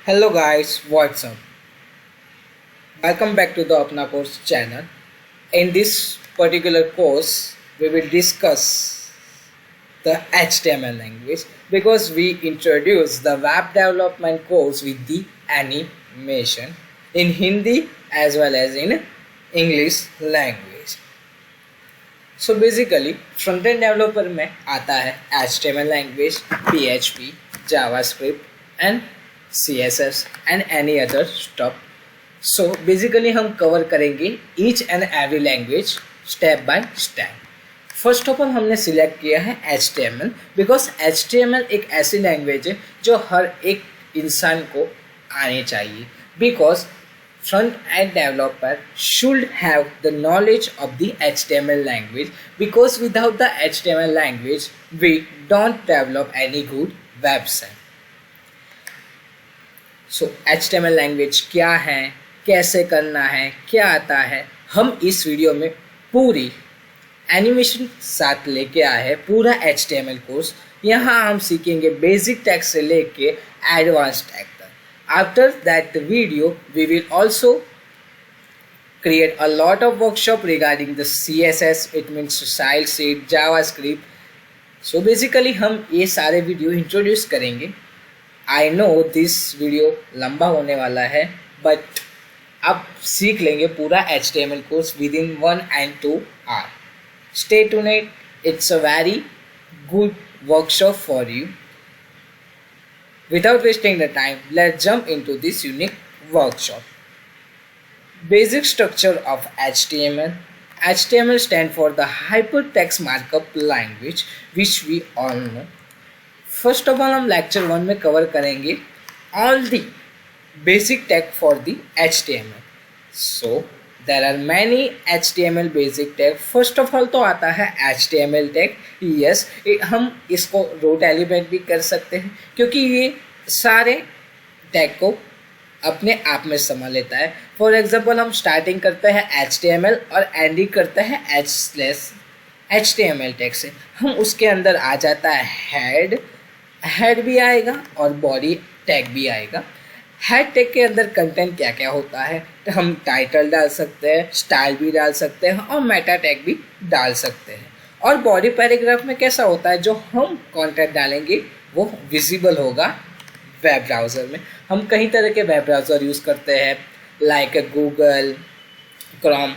Hello guys, what's up? Welcome back to the Apna Course channel. In this particular course, we will discuss the HTML language because we introduce the web development course with the animation in Hindi as well as in English language. So basically front-end developer में आता है HTML language, PHP, JavaScript and CSS and any other stuff. So basically हम cover करेंगे each and every language step by step. First of all हमने select किया है HTML because HTML एक ऐसी लैंग्वेज है जो हर एक इंसान को आनी चाहिए because front end developer should have the knowledge of the HTML language because without the HTML language we don't develop any good website. So HTML language क्या है, कैसे करना है, क्या आता है, हम इस वीडियो में पूरी एनिमेशन साथ लेके आए हैं पूरा HTML कोर्स. यहाँ हम सीखेंगे बेसिक टैग से लेके advance tag. After that video, we will also create a lot of workshop regarding the CSS, it means style sheet, JavaScript. So basically हम ये सारे वीडियो इंट्रोड्यूस करेंगे. I know this वीडियो लंबा होने वाला है but आप सीख लेंगे पूरा HTML course within 1 and 2 hours. Stay tuned, it's a very good workshop for you. Without wasting the time, let's jump into this unique workshop. Basic structure of HTML. HTML stands for the Hypertext Markup Language, which we all know. First of all, हम lecture 1 में cover करेंगे all the basic tag for the HTML. So there are many HTML basic tag. First of all तो आता है HTML tag. Yes, हम इसको root element भी कर सकते हैं क्योंकि ये सारे टैग को अपने आप में समझ लेता है. फॉर एग्जांपल हम स्टार्टिंग करते हैं HTML और एंडिंग करते हैं H/HTML टैग से. हम उसके अंदर आ जाता है हेड भी आएगा और बॉडी टैग भी आएगा. हेड टैग के अंदर कंटेंट क्या क्या होता है तो हम टाइटल डाल सकते हैं, स्टाइल भी डाल सकते हैं और मेटा टैग भी डाल सकते हैं. और बॉडी पैराग्राफ में कैसा होता है, जो हम कंटेंट डालेंगे वो विजिबल होगा वेब ब्राउज़र में. हम कई तरह के वेब ब्राउज़र यूज़ करते हैं like Google, Chrome,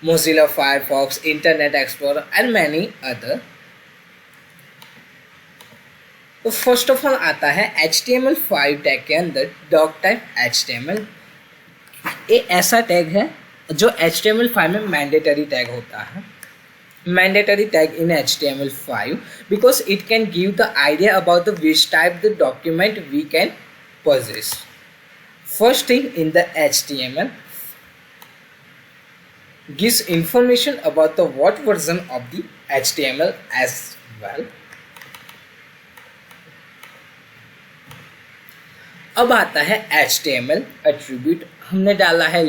Mozilla Firefox, internet explorer and many other. तो फर्स्ट ऑफ ऑल आता है HTML5 टैग के अंदर डॉक टाइप HTML. ये ऐसा टैग है जो HTML5 में मैंडेटरी टैग होता है. Mandatory tag in HTML5 because it can give the idea about the which type the document we can possess. First thing in the HTML gives information about the what version of the HTML as well. अब आता है HTML attribute. हमने डाला है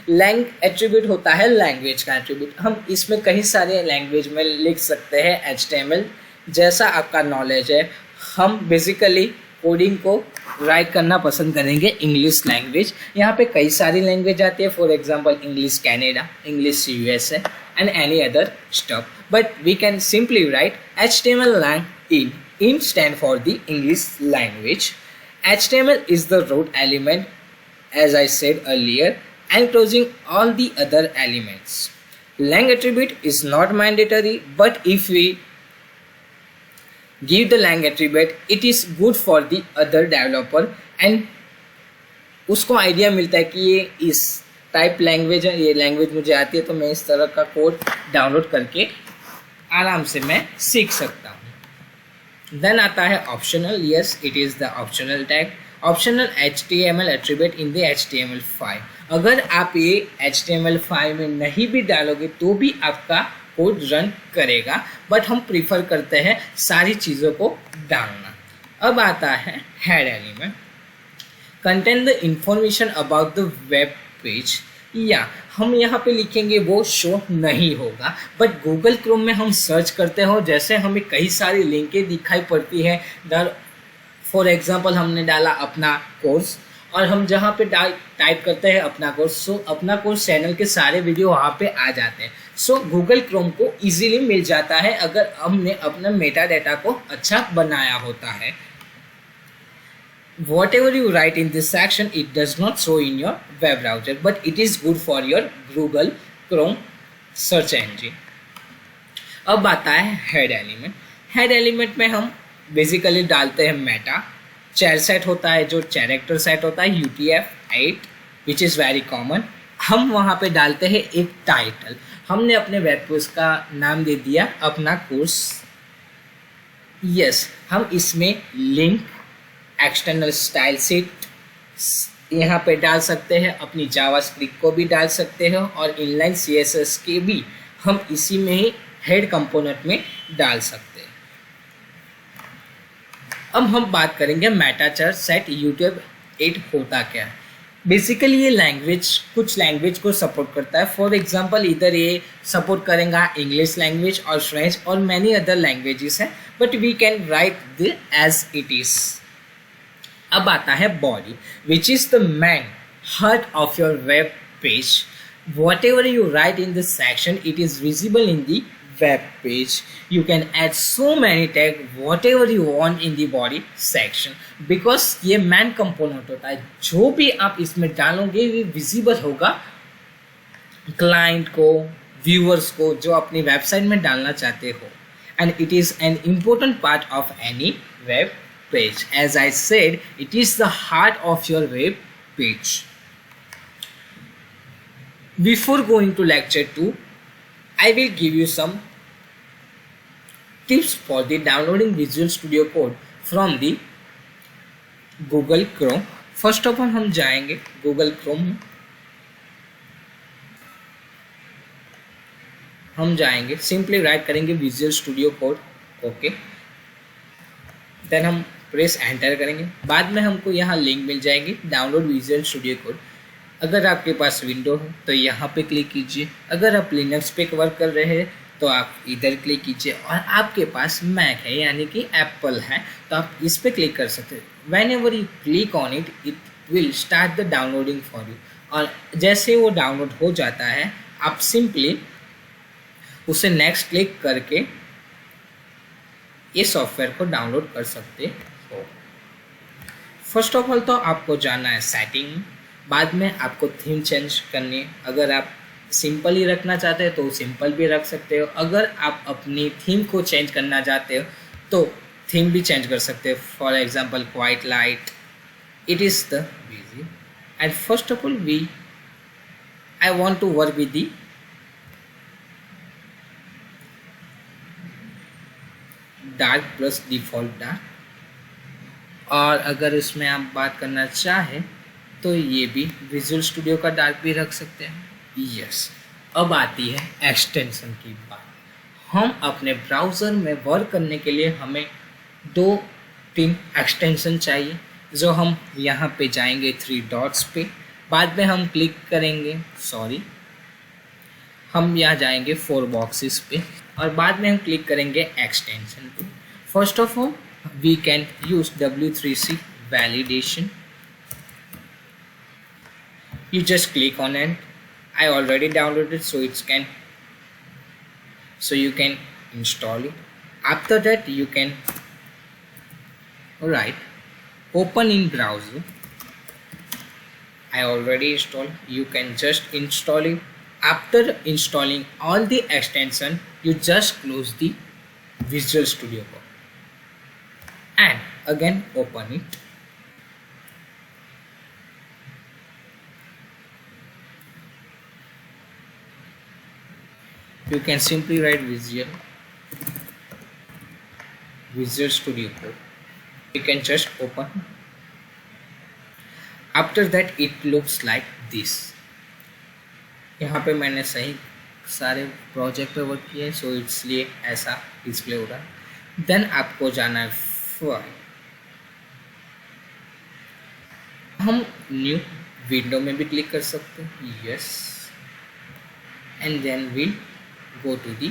Lang attribute होता है language का attribute. हम इसमें कई सारे लैंग्वेज में लिख सकते हैं HTML जैसा आपका नॉलेज है. हम बेसिकली कोडिंग को राइट करना पसंद करेंगे इंग्लिश लैंग्वेज. यहाँ पे कई सारी लैंग्वेज आती है. For example English Canada, English USA and any other stuff. But we can simply write HTML lang in stand for the English language. HTML is the root element as I said earlier, enclosing all the other elements. Lang attribute is not mandatory, but if we give the lang attribute, it is good for the other developer and उसको idea मिलता है कि ये इस type language है, ये language मुझे आती है तो मैं इस तरह का कोड डाउनलोड करके आराम से मैं सीख सकता हूँ. देन आता है optional. Yes, it is the optional tag. Optional HTML attribute in the HTML5. अगर आप ये HTML5 में नहीं भी डालोगे तो भी आपका कोड रन करेगा, बट हम प्रीफर करते हैं सारी चीज़ों को डालना. अब आता है head element. Contain the information about the web page. या हम यहाँ पे लिखेंगे वो शो नहीं होगा, बट गूगल क्रोम में हम सर्च करते हो जैसे हमें कई सारी लिंकें दिखाई पड़ती है. फॉर एग्जांपल हमने डाला अपना कोर्स और हम जहाँ पे टाइप करते हैं अपना कोर्स, सो अपना कोर्स चैनल के सारे वीडियो वहाँ पे आ जाते हैं। सो गूगल क्रोम को इजीली मिल जाता है अगर हमने अपना मेटा डाटा को अच्छा बनाया होता है। Whatever you write in this section, it does not show in your web browser, but it is good for your Google Chrome search engine. अब आता है हेड एलिमेंट। हेड एलिमेंट में हम बेसिकली डालते हैं मेटा। चैर सेट होता है, जो कैरेक्टर सेट होता है UTF-8 which is very common. हम वहाँ पे डालते हैं एक टाइटल। हमने अपने वेब कोर्स का नाम दे दिया अपना कोर्स। यस, हम इसमें लिंक, एक्सटर्नल स्टाइल शीट यहाँ पे डाल सकते हैं, अपनी जावास्क्रिप्ट को भी डाल सकते हैं और इनलाइन CSS के भी हम इसी में ही हेड कंपोनेंट में डाल सकते हैं। अब हम बात करेंगे मेटा चार सेट UTF-8 होता क्या है। बेसिकली ये लैंग्वेज कुछ लैंग्वेज को सपोर्ट करता है। फॉर एग्जांपल इधर ये सपोर्ट करेगा इंग्लिश लैंग्वेज और फ्रेंच और मैनी अदर लैंग्वेजेस हैं, but we can write the as it is. अब आता है body which is the main heart of your web page. Whatever you write in this section, it is visible in the web page. You can add so many tags whatever you want in the body section, because ये main component होता है। जो भी आप इसमें डालोगे ये visible होगा क्लाइंट को, व्यूअर्स को, जो अपनी वेबसाइट में डालना चाहते हो। And it is an important part of any web page. As I said, it is the heart of your web page. Before going to lecture 2, I will give you some tips for the downloading Visual Studio Code from the Google Chrome. First of all, हम जाएंगे Google Chrome में, हम जाएंगे simply write करेंगे Visual Studio Code, okay. Then हम press enter करेंगे। बाद में हमको यहाँ लिंक मिल जाएगी डाउनलोड Visual Studio Code। अगर आपके पास विंडो है तो यहाँ पे क्लिक कीजिए, अगर आप लिनक्स पे वर्क कर रहे हैं तो आप इधर क्लिक कीजिए, और आपके पास मैक है यानी कि एप्पल है तो आप इस पे क्लिक कर सकते हैं। When ever you click on it, it will start the downloading for you. और जैसे वो डाउनलोड हो जाता है आप सिंपली उसे नेक्स्ट क्लिक करके ये सॉफ्टवेयर को डाउनलोड कर सकते हो। फर्स्ट ऑफ ऑल तो आपको जाना है सेटिंग, बाद में आपको थीम चेंज करनी है। अगर आप सिंपल ही रखना चाहते हो तो सिंपल भी रख सकते हो, अगर आप अपनी थीम को चेंज करना चाहते हो तो थीम भी चेंज कर सकते हो। For example quiet light, it is the busy. And first of all I want to work with the dark plus default dark. और अगर इसमें आप बात करना चाहें तो ये भी विजुअल स्टूडियो का डार्क भी रख सकते हैं। यस, अब आती है एक्सटेंशन की बात। हम अपने ब्राउज़र में वर्क करने के लिए हमें 2-3 एक्सटेंशन चाहिए, जो हम यहाँ पे जाएंगे 3 डॉट्स पे, बाद में हम क्लिक करेंगे, हम यहाँ जाएंगे 4 बॉक्सेस पे और बाद में हम क्लिक करेंगे एक्सटेंशन पे। First of all we can use W3C validation. You just click on it. I already downloaded, so you can install it. After that you can open in browser. I already installed. You can just install it. After installing all the extension, you just close the Visual Studio Code and again open it. You can simply write Visual Studio Code. You can just open. After that it looks like this. यहाँ पे मैंने सही सारे project पे work किया है, सो इसलिए ऐसा डिस्प्ले हो रहा है। देन आपको जाना है फाइल, हम न्यू विंडो में भी क्लिक कर सकते हैं। Yes, and then we go to the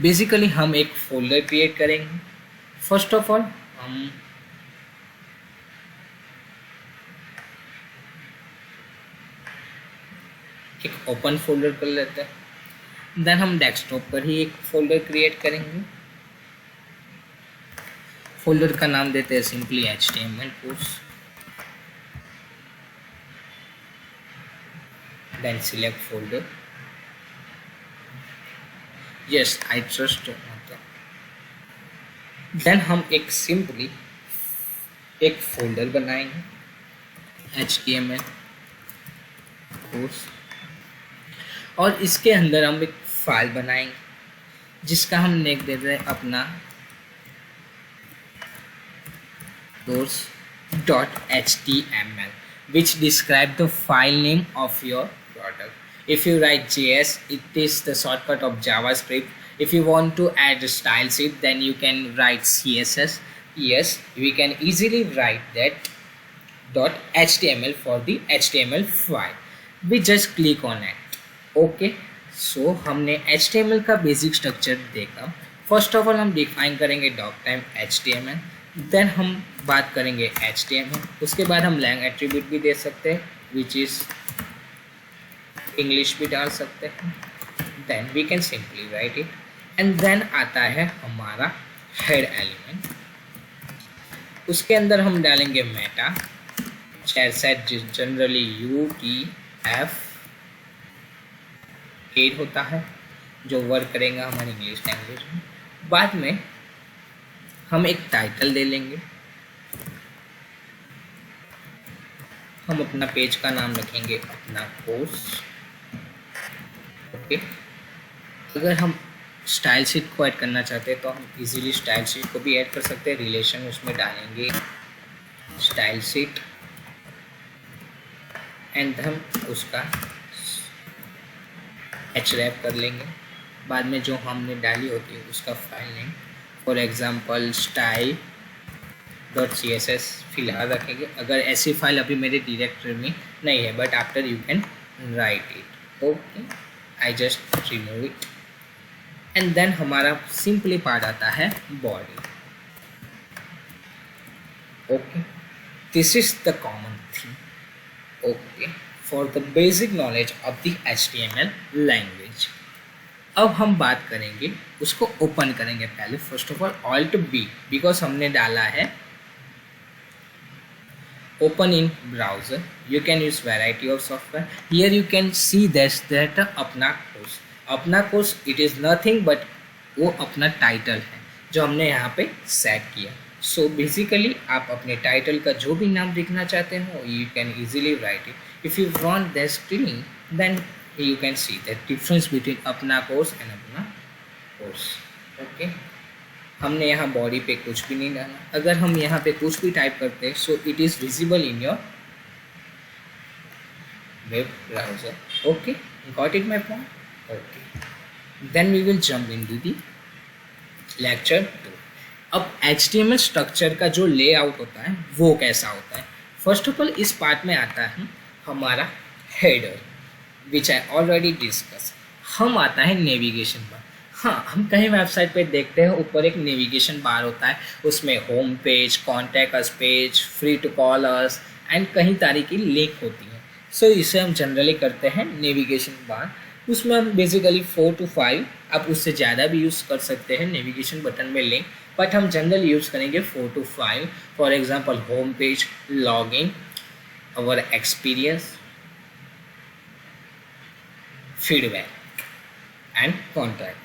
basically हम एक फोल्डर क्रिएट करेंगे। फर्स्ट ऑफ ऑल हम एक ओपन फोल्डर कर लेते हैं। देन हम डेस्कटॉप पर ही एक फोल्डर क्रिएट करेंगे। फोल्डर का नाम देते हैं simply HTML course. Then select folder. Yes, I trust. Then हम एक सिंपली एक फोल्डर बनाएंगे HTML कोर्स, और इसके अंदर हम एक फाइल बनाएंगे जिसका हम नेम दे दें अपना course.html, which describe the file name of your product. If you write JS, it is the shortcut of JavaScript. If you want to add style sheet, then you can write CSS. Yes, we can easily write that .html for the HTML file. We just click on it. Okay, so हमने HTML का basic structure देखा। First of all हम define करेंगे doctime HTML, then हम बात करेंगे HTML, उसके बाद हम लैंग एट्रीब्यूट भी दे सकते हैं विच इज़ इंग्लिश भी डाल सकते हैं। Then we can simply write it, and then आता है हमारा हेड एलिमेंट। उसके अंदर हम डालेंगे मेटा, सेट जनरली UTF-8 होता है जो वर्क करेगा हमारी इंग्लिश लैंग्वेज में। बाद में हम एक टाइटल दे लेंगे। हम अपना पेज का नाम रखेंगे अपना कोर्स। ओके, अगर हम स्टाइल शीट को ऐड करना चाहते हैं तो हम इजीली स्टाइल शीट को भी ऐड कर सकते हैं। रिलेशन उसमें डालेंगे स्टाइल शीट, एंड हम उसका href कर लेंगे। बाद में जो हमने डाली होती है उसका file name, for example style.css फिलहाल रखेंगे। अगर ऐसी फाइल अभी मेरे डायरेक्टरी में नहीं है, but after you can write it. Okay, I just remove it, and then हमारा सिंपली पार्ट आता है body. Okay, this is the common thing. Okay, for the basic knowledge of the HTML language. अब हम बात करेंगे, उसको open करेंगे पहले। First of all Alt+B, because हमने डाला है open in browser. You can use variety of software. Here you can see that अपना course it is nothing but वो अपना टाइटल है जो हमने यहाँ पे सेट किया। सो बेसिकली आप अपने टाइटल का जो भी नाम लिखना चाहते हो you can easily write it. If you want that string, then you can see the difference between अपना कोर्स and अपना कोर्स। ओके, हमने यहाँ बॉडी पे कुछ भी नहीं डाला। अगर हम यहाँ पे कुछ भी टाइप करते हैं so it is visible in your web browser. Okay, got it my point? Okay, then we will jump into the lecture 2। अब HTML स्ट्रक्चर का जो लेआउट होता है वो कैसा होता है। फर्स्ट ऑफ ऑल इस पार्ट में आता है हमारा header which I already discuss. हम आता है नेविगेशन बार। हाँ, हम कहीं वेबसाइट पे देखते हैं ऊपर एक नेविगेशन बार होता है, उसमें home page, contact us page, free to call us and कहीं तारीख की लिंक होती है। सो इसे हम जनरली करते हैं नेविगेशन बार। उसमें हम बेसिकली 4 to 5, आप उससे ज़्यादा भी यूज़ कर सकते हैं नेविगेशन बटन में लिंक, बट हम जनरली यूज़ करेंगे 4 to 5। For example home page, log in, our experience, feedback and contact.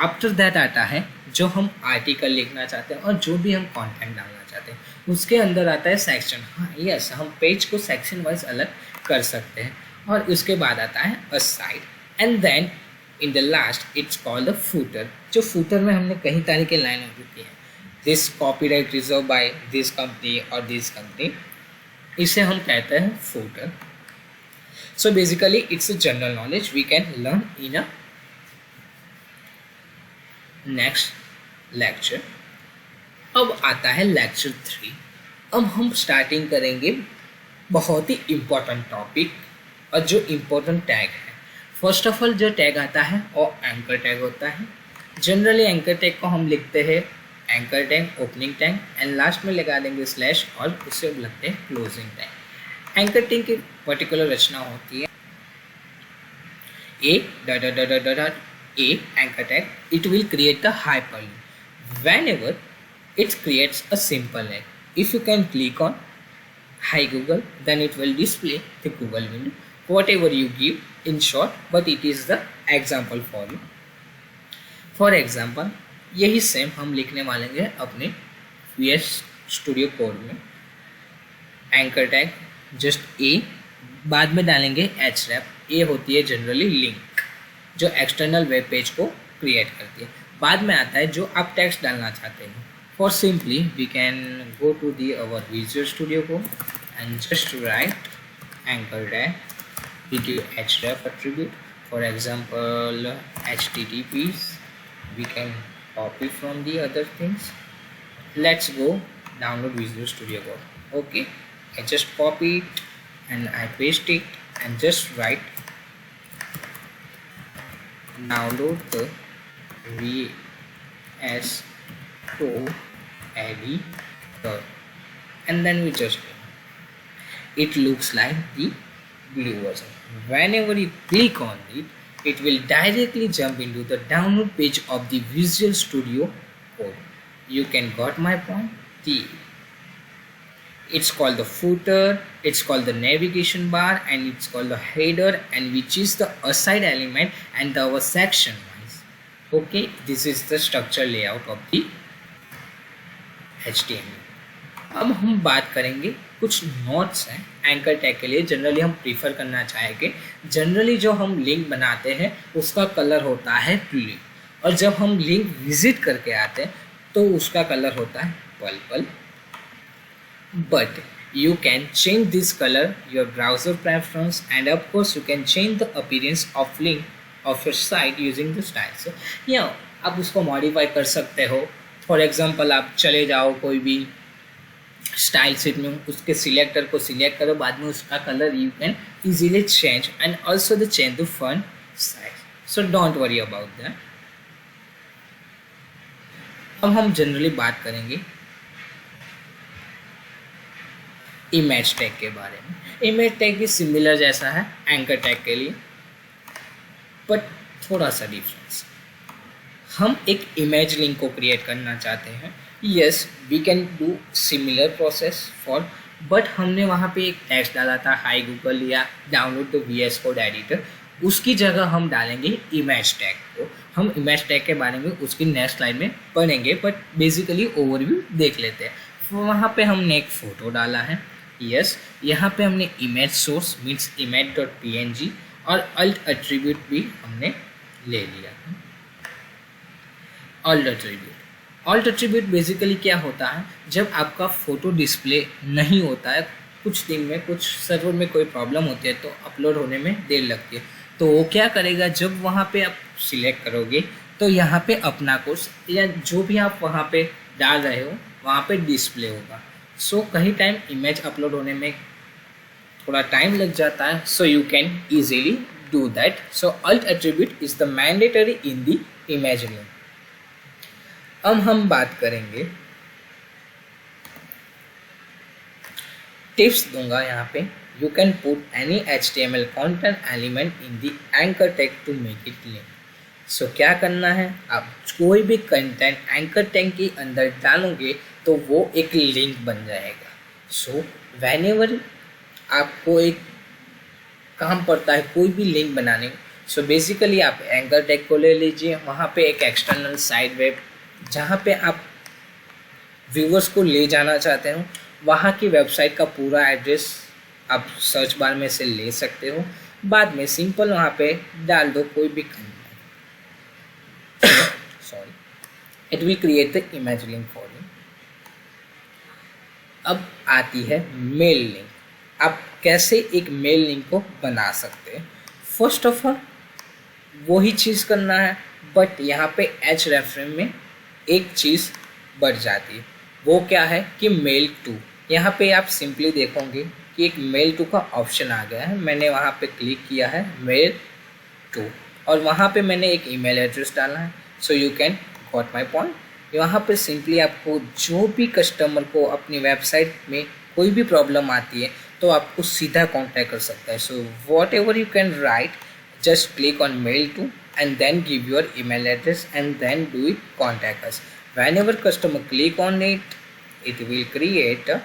After that आता है जो हम आर्टिकल लिखना चाहते हैं और जो भी हम कंटेंट डालना चाहते हैं। उसके अंदर आता है सेक्शन। हाँ यस, हम पेज को सेक्शन वाइज अलग कर सकते हैं। और उसके बाद आता है aside, and then in the last it's called the footer. जो फूटर में हमने कहीं तरह के लाइन होती है, this copyright reserve by this company और दिस कंपनी, इसे हम कहते हैं footer. So basically it's a general knowledge we can learn in a next lecture. अब आता है लेक्चर 3। अब हम स्टार्टिंग करेंगे बहुत ही इम्पोर्टेंट टॉपिक और जो इम्पोर्टेंट टैग है। फर्स्ट ऑफ ऑल जो टैग आता है वो एंकर टैग होता है। जनरली एंकर टैग को हम लिखते हैं anchor tag, opening tag, and last में लगा देंगे स्लैश और उससे लगते हैं क्लोजिंग टैग। एंकर टैग की पर्टिकुलर रचना होती है a dot dot dot dot dot dot a anchor tag, it will create the hyperlink. Whenever it creates a simple link, if you can click on hi Google, then it will display the Google window, whatever you give in short, but it is the example for you. For example, यही same हम लिखने वाले हैं अपने VS studio code में. Anchor tag just a, बाद में डालेंगे href. ए होती है जनरली लिंक जो एक्सटर्नल वेब पेज को क्रिएट करती है. बाद में आता है जो आप टेक्स्ट डालना चाहते हैं. For simply we can go to the our visual studio को and just write anchor tag with href attribute. For example, https, we can copy from the other things. Let's go download Visual Studio Code. Okay, I just copy it and I paste it and just write download the VS Code editor, and then we just it looks like the blue version. Whenever you click on it, it will directly jump into the download page of the Visual Studio Code. You can got my point. It's called the footer, it's called the navigation bar, and it's called the header, and which is the aside element and our section wise. Okay, this is the structure layout of the HTML. अब हम बात करेंगे कुछ notes हैं anchor tag के लिए. Generally हम prefer करना चाहेंगे, जनरली जो हम लिंक बनाते हैं उसका कलर होता है ब्लू, और जब हम लिंक विजिट करके आते हैं तो उसका कलर होता है purple. But you can change this color your browser preference, and of course you can change the appearance of link of your site using the style. So yeah, आप उसको modify कर सकते हो. फॉर एग्जांपल आप चले जाओ कोई भी स्टाइल शीट में, उसके सिलेक्टर को सिलेक्ट करो, बाद में उसका colour you can easily change and also the change the font size. So don't worry about that. अब हम जनरली बात करेंगे इमेज टैग के बारे में. इमेज टैग भी सिमिलर जैसा है एंकर टैग के लिए, बट थोड़ा सा डिफरेंस. हम एक इमेज लिंक को क्रिएट करना चाहते हैं. Yes, we can do similar process for, but हमने वहाँ पे एक टेक्स्ट डाला था हाई गूगल या download the VS code editor. उसकी जगह हम डालेंगे इमेज टैग को. हम इमेज टैग के बारे में उसकी नेक्स्ट स्लाइड में पढ़ेंगे, बट बेसिकली ओवरव्यू देख लेते हैं. वहाँ पे हमने एक फ़ोटो डाला है. यस, यहाँ पे हमने इमेज सोर्स मीन्स image.png और अल्ट एट्रीब्यूट भी हमने ले लिया. ऑल्ट एट्रीब्यूट बेसिकली क्या होता है, जब आपका फ़ोटो डिस्प्ले नहीं होता है, कुछ दिन में कुछ सर्वर में कोई प्रॉब्लम होती है तो अपलोड होने में देर लगती है, तो वो क्या करेगा, जब वहाँ पे आप सिलेक्ट करोगे तो यहाँ पे अपना कोर्स या जो भी आप वहाँ पे डाल रहे हो वहाँ पे डिस्प्ले होगा. सो कहीं टाइम इमेज अपलोड होने में थोड़ा टाइम लग जाता है. So you can easily do that. So alt attribute is the mandatory in the image link. अब हम बात करेंगे, टिप्स दूंगा यहाँ पे. You can put any HTML content element in the anchor tag to make it link. So क्या करना है, आप कोई भी कंटेंट एंकर टैग के अंदर डालोगे तो वो एक लिंक बन जाएगा. सो व्हेनेवर आपको एक काम पड़ता है कोई भी लिंक बनाने, सो बेसिकली आप एंकर टैग को ले लीजिए. वहाँ पे एक एक्सटर्नल साइट वेब जहाँ पे आप व्यूअर्स को ले जाना चाहते हो, वहाँ की वेबसाइट का पूरा एड्रेस आप सर्च बार में से ले सकते हो. बाद में सिंपल वहाँ पे डाल दो कोई भी content. Sorry, it will create the image link for you. अब आती है मेल लिंक. आप कैसे एक मेल लिंक को बना सकते हैं. फर्स्ट ऑफ ऑल वही चीज़ करना है, बट यहाँ पे href में एक चीज़ बढ़ जाती है. वो क्या है कि मेल टू. यहाँ पे आप सिंपली देखोगे कि एक मेल टू का ऑप्शन आ गया है. मैंने वहाँ पे क्लिक किया है मेल टू, और वहाँ पे मैंने एक ईमेल एड्रेस डाला है. So you can got my point. यहाँ पे सिंपली आपको जो भी कस्टमर को अपनी वेबसाइट में कोई भी प्रॉब्लम आती है तो आपको सीधा कांटेक्ट कर सकता है. So what ever you can right just click on mail to and then give your email address and then do it contact us. Whenever customer click on it, it will create a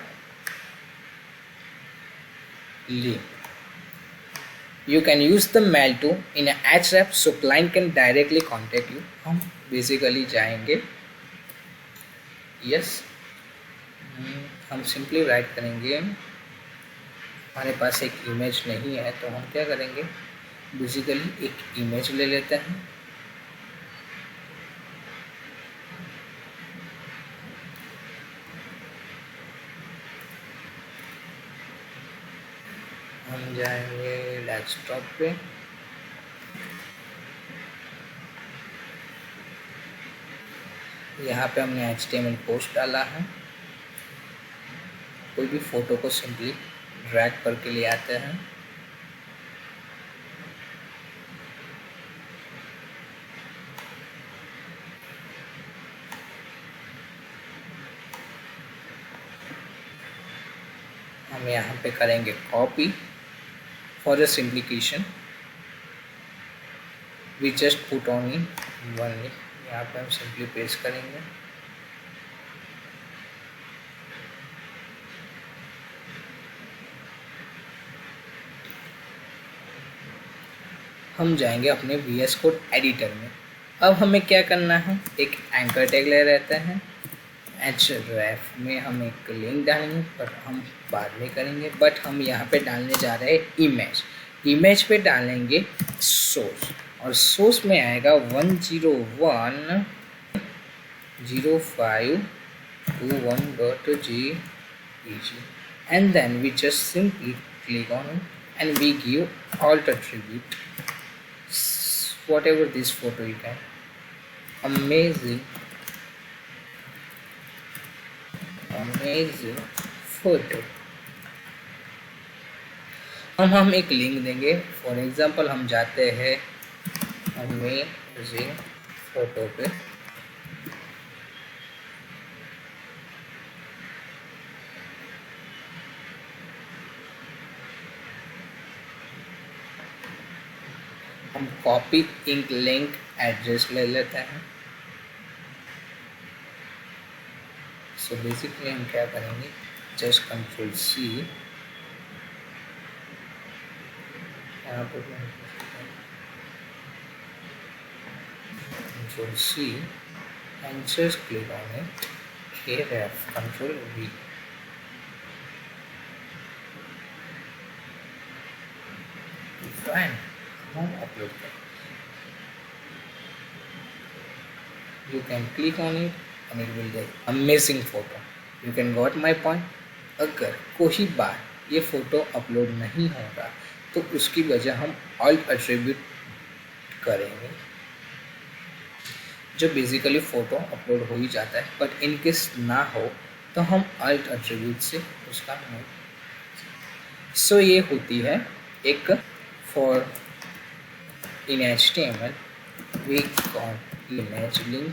link. You can use the mail to in a Ahrefs so client can directly contact you. हम basically जाएंगे yes, हम simply write करेंगे हमारे पास एक image नहीं है तो हम क्या करेंगे, बेसिकली एक इमेज ले लेते हैं, हम जाएंगे डेस्कटॉप पे, यहाँ पे हमने HTML पोस्ट डाला है, कोई भी फोटो को सिंपली ड्रैग करके ले आते हैं, हम यहाँ पे करेंगे copy for a simplification, we just put on in one, यहाँ पे हम सिंपली पेस्ट करेंगे, हम जाएंगे अपने VS कोड एडिटर में। अब हमें क्या करना है, एक एंकर टैग ले रहते हैं, href में हम एक लिंक डालेंगे पर हम बाद में करेंगे, बट हम यहाँ पे डालने जा रहे हैं इमेज, इमेज पे डालेंगे सोर्स और सोर्स में आएगा 101.0521.jpg and then we just simply click on it and we give alt attribute, whatever this photo you can, amazing photo, हम एक लिंक देंगे, फॉर एग्जांपल हम जाते हैं अमेजिंग फोटो पे, हम कॉपी इंक लिंक एड्रेस ले लेते हैं। सो बेसिकली हम क्या करेंगे, जस्ट कंट्रोल C, यहाँ पर control C and just click on it, href control V, fine, हम अपलोड करें, you can click on it and it will get amazing photo, you can got my point। अगर कोई बार ये photo upload नहीं होगा तो उसकी वजह हम alt attribute करेंगे, जो बेसिकली फ़ोटो अपलोड हो ही जाता है, बट इन केस ना हो तो हम alt attribute से उसका नहीं। सो ये होती है एक for in HTML we call image link.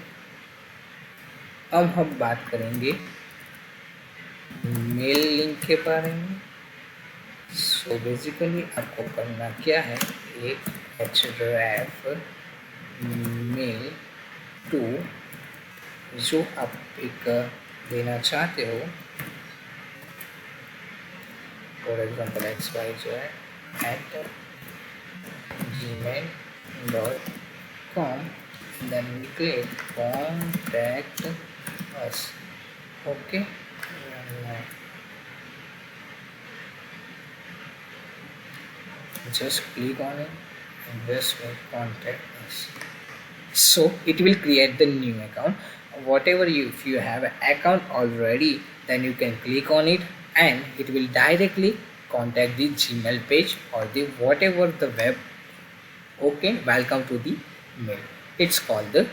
अब हम बात करेंगे मेल लिंक के बारे में। सो बेसिकली आपको करना क्या है, एक href मेल टू जो आप एक देना चाहते हो, for example xyz@gmail.com, then we click contact us, okay, just click on it and just contact us. So it will create the new account, whatever if you have an account already, then you can click on it and it will directly contact the Gmail page or the whatever the web, okay, welcome to the mail, it's called the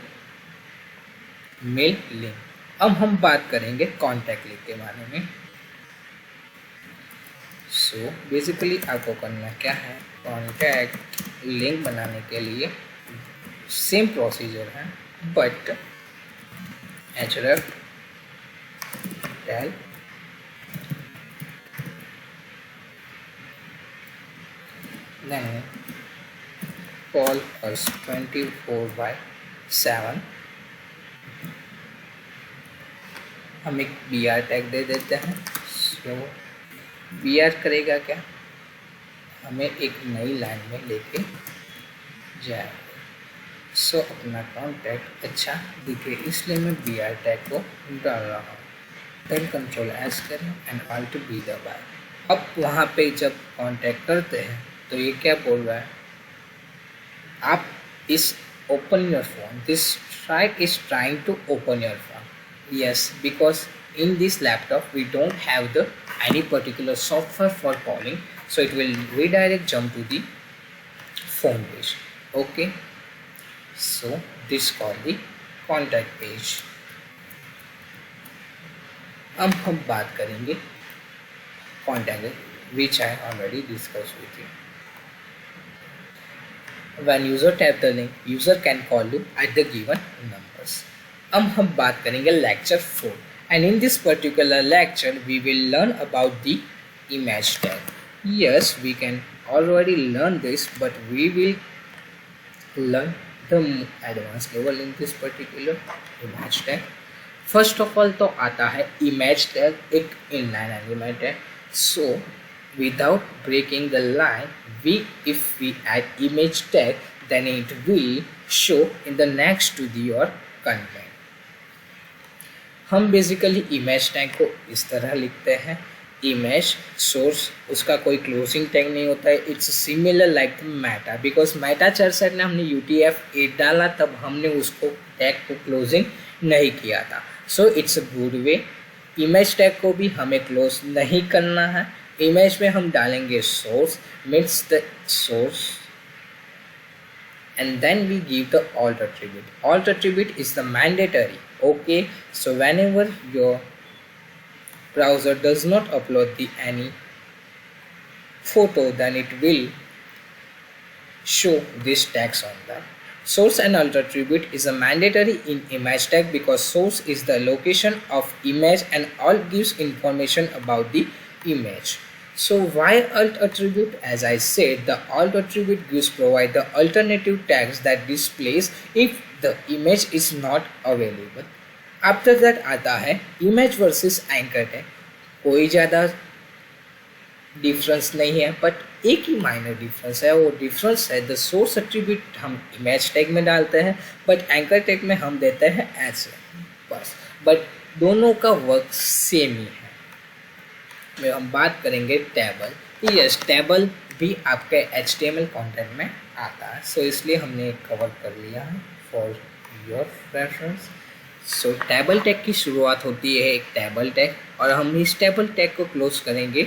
mail link। अब हम बात करेंगे contact link के बारे में। सो basically आपको करना क्या है, कॉन्टैक्ट लिंक बनाने के लिए सेम प्रोसीजर है, but href del then call us 24/7। हम एक बी आर टैग दे देते हैं। सो बी आर करेगा क्या, हमें एक नई लाइन में लेके जाएगा। सो अपना कॉन्टैक्ट अच्छा दिखे इसलिए मैं बी आर टैग को डाल रहा हूँ। देन कंट्रोल एस करें एंड ऑल्ट बी दबाएं। अब वहाँ पे जब कॉन्टैक्ट करते हैं तो ये क्या बोल रहा है, आप इस open your phone, this site is trying to open your phone. Yes, because in this laptop we don't have the any particular software for calling, so it will redirect jump to the phone page. Okay, so this called the contact page। अब हम बात करेंगे contact which I already discussed with you। when user tap the link, user can call you at the given numbers। अब हम बात करेंगे lecture 4 and in this particular lecture we will learn about the image tag। yes, we can already learn this, but we will learn the advanced level in this particular image tag। first of all तो आता है image tag, एक inline element है। so without breaking the line, if we add image tag then it will show in the next to the your content। हम basically image tag को इस तरह लिखते हैं। इमेज सोर्स, उसका कोई क्लोजिंग टैग नहीं होता है। It's similar like meta, because meta charset ने हमने UTF-8 डाला तब हमने उसको टैग को क्लोजिंग नहीं किया था। So it's a good way. Image tag को भी हमें क्लोज नहीं करना है। इमेज में हम डालेंगे source, means the source, and then we give the alt attribute। alt attribute is the mandatory। okay, so whenever your browser does not upload the any photo then it will show this tags on that। source and alt attribute is a mandatory in image tag because source is the location of image and alt gives information about the image। so why alt attribute? as I said, the alt attribute gives provide the alternative tags that displays if the image is not available। after that आता है image versus anchor tag। कोई ज़्यादा difference नहीं है, but एक ही minor difference है। वो difference है द सोर्स एट्रीब्यूट हम इमेज टैग में डालते हैं, बट एंकर टैग में हम देते हैं ऐसे बस। बट दोनों का वर्क सेम ही है। में हम बात करेंगे टेबल। यस, टेबल भी आपके HTML कंटेंट में आता है, सो इसलिए हमने कवर कर लिया है for your reference. So table tag की शुरुआत होती है एक टेबल टैग, और हम इस टेबल टैग को क्लोज करेंगे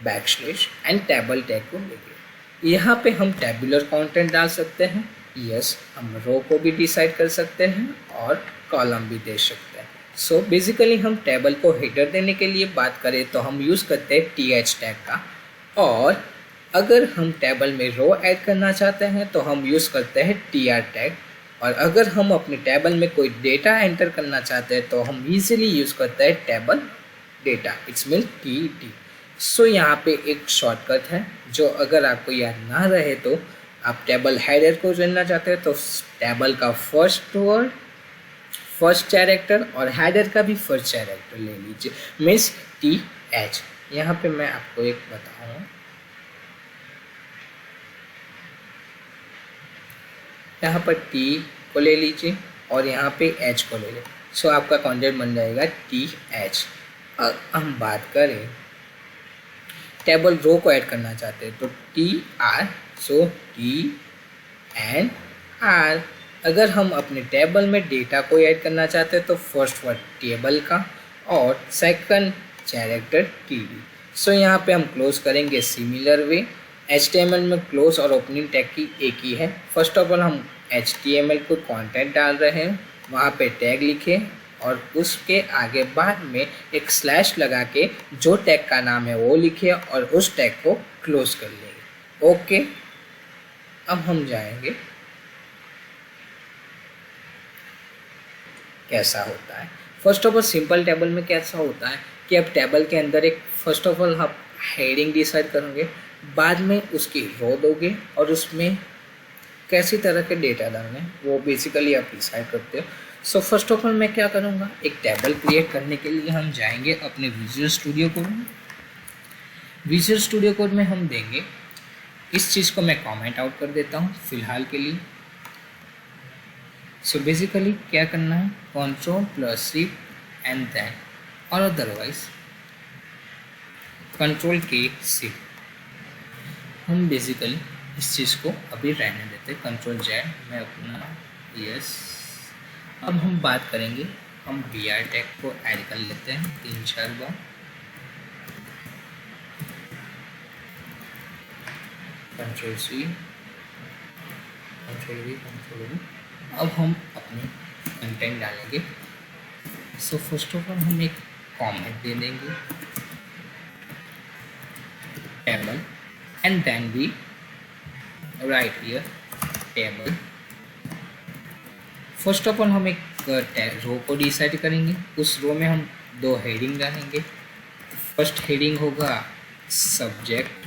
बैकस्लैश एंड टेबल टैग को लेंगे। यहाँ पे हम टेबुलर कंटेंट डाल सकते हैं। यस, हम रो को भी डिसाइड कर सकते हैं और कॉलम भी दे सकते हैं। सो बेसिकली हम टेबल को हेडर देने के लिए बात करें तो हम यूज़ करते हैं TH टैग का, और अगर हम टेबल में रो ऐड करना चाहते हैं तो हम यूज़ करते हैं TR टैग, और अगर हम अपने टेबल में कोई डेटा एंटर करना चाहते हैं तो हम इजीली यूज़ करते हैं table data, it's mean TD। सो यहाँ पे एक शॉर्टकट है जो अगर आपको याद ना रहे तो आप टेबल हेडर को जानना चाहते हैं तो टेबल का फर्स्ट वर्ड, फर्स्ट कैरेक्टर और हेडर का भी फर्स्ट कैरेक्टर ले लीजिए, मीन्स TH। यहाँ पे मैं आपको एक बताऊँ, यहाँ पर T को ले लीजिए और यहाँ पे H को ले लीजिए। सो आपका कंटेंट बन जाएगा TH। अब हम बात करें टेबल रो को ऐड करना चाहते हैं तो TR, सो TNR। अगर हम अपने टेबल में डेटा को ऐड करना चाहते हैं तो फर्स्ट वर्ड टेबल का और सेकंड कैरेक्टर TD। सो यहाँ पे हम क्लोज करेंगे सिमिलर वे। HTML में क्लोज और ओपनिंग टैग की एक ही है। फर्स्ट ऑफ ऑल हम HTML को कंटेंट डाल रहे हैं, वहाँ पे टैग लिखें और उसके आगे बाद में एक स्लैश लगा के जो टैग का नाम है वो लिखिए और उस टैग को क्लोज कर लेंगे। ओके, अब हम जाएंगे कैसा होता है। First of all simple table में कैसा होता है कि अब टेबल के अंदर एक फर्स्ट ऑफ ऑल आप हेडिंग डिसाइड करोगे, बाद में उसकी रो दोगे और उसमें कैसी तरह के डेटा डालने वो बेसिकली आप डिसाइड करते हो। सो फर्स्ट ऑफ ऑल मैं क्या करूँगा, एक टेबल क्रिएट करने के लिए हम जाएंगे अपने विजुअल स्टूडियो कोड में। विजुअल स्टूडियो कोड में हम देंगे, इस चीज़ को मैं कमेंट आउट कर देता हूँ फिलहाल के लिए। सो बेसिकली क्या करना है, Ctrl+C एंड देन और अदरवाइज Ctrl+K+C। हम बेसिकली इस चीज़ को अभी रहने देते, Ctrl+Z मैं अपना यस। अब हम बात करेंगे, हम BR टैग को ऐड कर लेते हैं 3-4 बार। Ctrl+C, Ctrl+V, Ctrl+V। अब हम अपने कंटेंट डालेंगे। सो फर्स्ट ऑफ ऑल हम एक कमेंट दे देंगे, table, and then we write here table. First of all हम एक रो को डिसाइड करेंगे, उस रो में हम 2 हेडिंग डालेंगे। फर्स्ट हेडिंग होगा सब्जेक्ट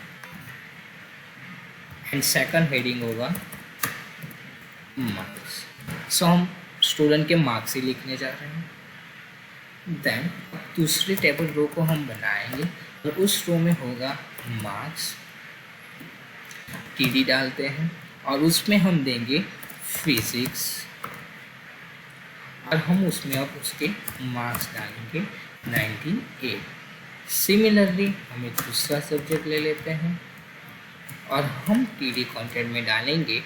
एंड सेकंड हेडिंग होगा मार्क्स। सो हम स्टूडेंट के मार्क्स ही लिखने जा रहे हैं। देन दूसरी टेबल रो को हम बनाएंगे और उस रो में होगा मार्क्स, TD डालते हैं और उसमें हम देंगे फिजिक्स और हम उसमें अब उसके मार्क्स डालेंगे 98। सिमिलरली हम एक दूसरा सब्जेक्ट ले लेते हैं और हम TD कंटेंट में डालेंगे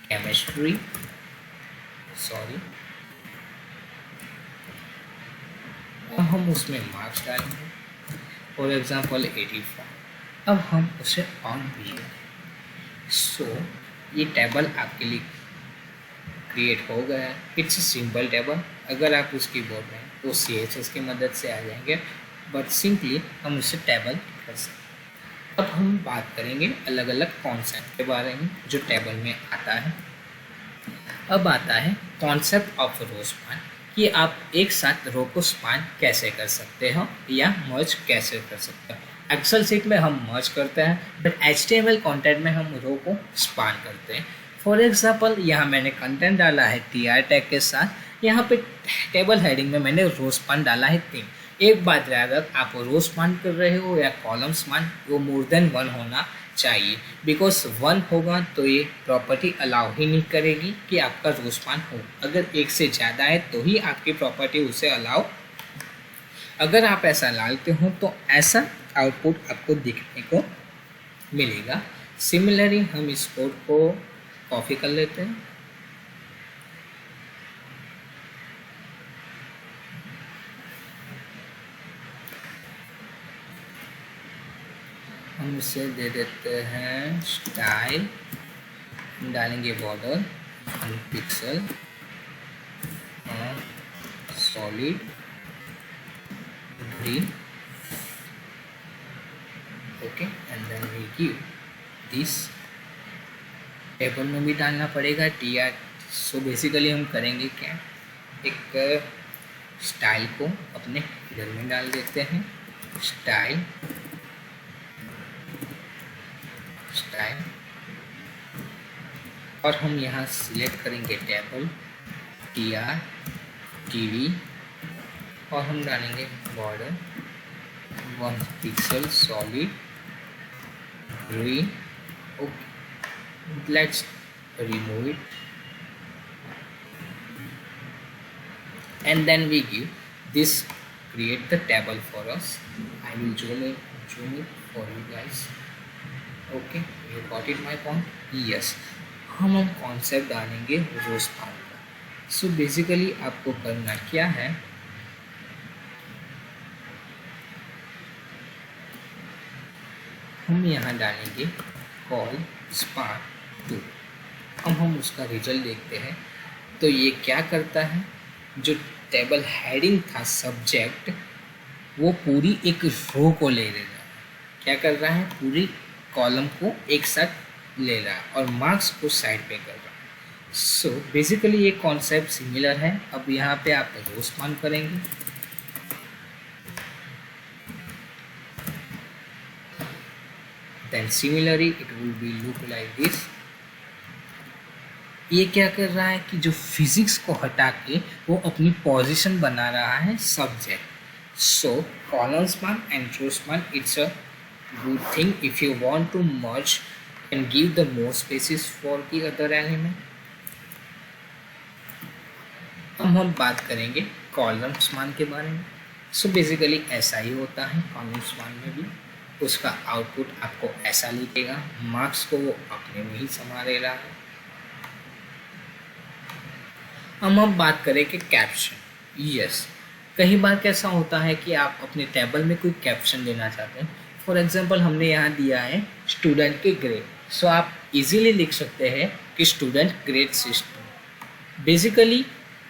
केमिस्ट्री, और हम उसमें मार्क्स डालेंगे फॉर एग्जांपल 85। अब हम उसे ऑन भी करें। सो ये टेबल आपके लिए क्रिएट हो गया है। It's simple table. अगर आप उसकी बोर्ड में तो CSS की मदद से आ जाएंगे, बट सिंपली हम उसे टेबल कर सकते। अब हम बात करेंगे अलग अलग कॉन्सेप्ट के बारे में जो टेबल में आता है। अब आता है कॉन्सेप्ट ऑफ रो स्पान, कि आप एक साथ रो को स्पान कैसे कर सकते हो या मर्ज कैसे कर सकते हो। एक्सेल शीट में हम मर्ज करते हैं, बट HTML कंटेंट में हम रो को स्पान करते हैं। फॉर एग्जांपल यहाँ मैंने कंटेंट डाला है TR टैग के साथ, यहाँ पे टेबल हेडिंग में मैंने रो स्पान डाला है 3। एक बात याद रख, आप रो स्पान कर रहे हो या कॉलम स्पान, वो मोर देन 1 होना चाहिए, बिकॉज 1 होगा तो ये प्रॉपर्टी अलाउ ही नहीं करेगी कि आपका रो स्पान हो। अगर 1 से ज़्यादा है तो ही आपकी प्रॉपर्टी उसे अलाउ। अगर आप ऐसा डालते हो तो ऐसा आउटपुट आपको दिखने को मिलेगा। सिमिलरली हम इस कोड को कॉपी कर लेते हैं, हम इसे दे देते हैं स्टाइल, डालेंगे बॉर्डर 1 पिक्सल और solid green, okay, and then we give this. Table में भी डालना पड़ेगा TR। सो बेसिकली हम करेंगे क्या, एक स्टाइल को अपने इधर में डाल देते हैं, स्टाइल, और हम यहाँ सिलेक्ट करेंगे टेबल TR TD और हम डालेंगे border 1 pixel solid green, okay. Let's remove it and then we give this, create the table for us. I will zoom it for you guys. Okay, you got it my point? Yes, हम concept डालेंगे रो span का। सो basically आपको करना क्या है, हम यहाँ डालेंगे कॉल स्पान 2। अब हम उसका रिजल्ट देखते हैं। तो ये क्या करता है, जो टेबल हेडिंग था सब्जेक्ट, वो पूरी एक रो को ले रहा है। क्या कर रहा है, पूरी कॉलम को एक साथ ले रहा है और मार्क्स को साइड पे कर रहा है। सो बेसिकली ये कॉन्सेप्ट सिमिलर है। अब यहाँ पे आप रो स्पान करेंगे, then similarly it will be look like this। ये क्या कर रहा है कि जो फिजिक्स को हटा के वो अपनी पोजीशन बना रहा है सब्जेक्ट। सो कॉलम्समैन एंड ट्रूसमैन, it's a good thing if you want to merge and give the more spaces for the other element। अब हम बात करेंगे कॉलम्समैन के बारे में। सो बेसिकली ऐसा ही होता है कॉलम्समैन में भी, उसका आउटपुट आपको ऐसा लिखेगा, मार्क्स को वो अपने में ही संभालेगा। अब हम बात करेंगे कैप्शन। यस, कई बार कैसा होता है कि आप अपने टेबल में कोई कैप्शन देना चाहते हैं। फॉर एग्जांपल हमने यहाँ दिया है स्टूडेंट के ग्रेड, सो आप इजीली लिख सकते हैं कि student grade system. Basically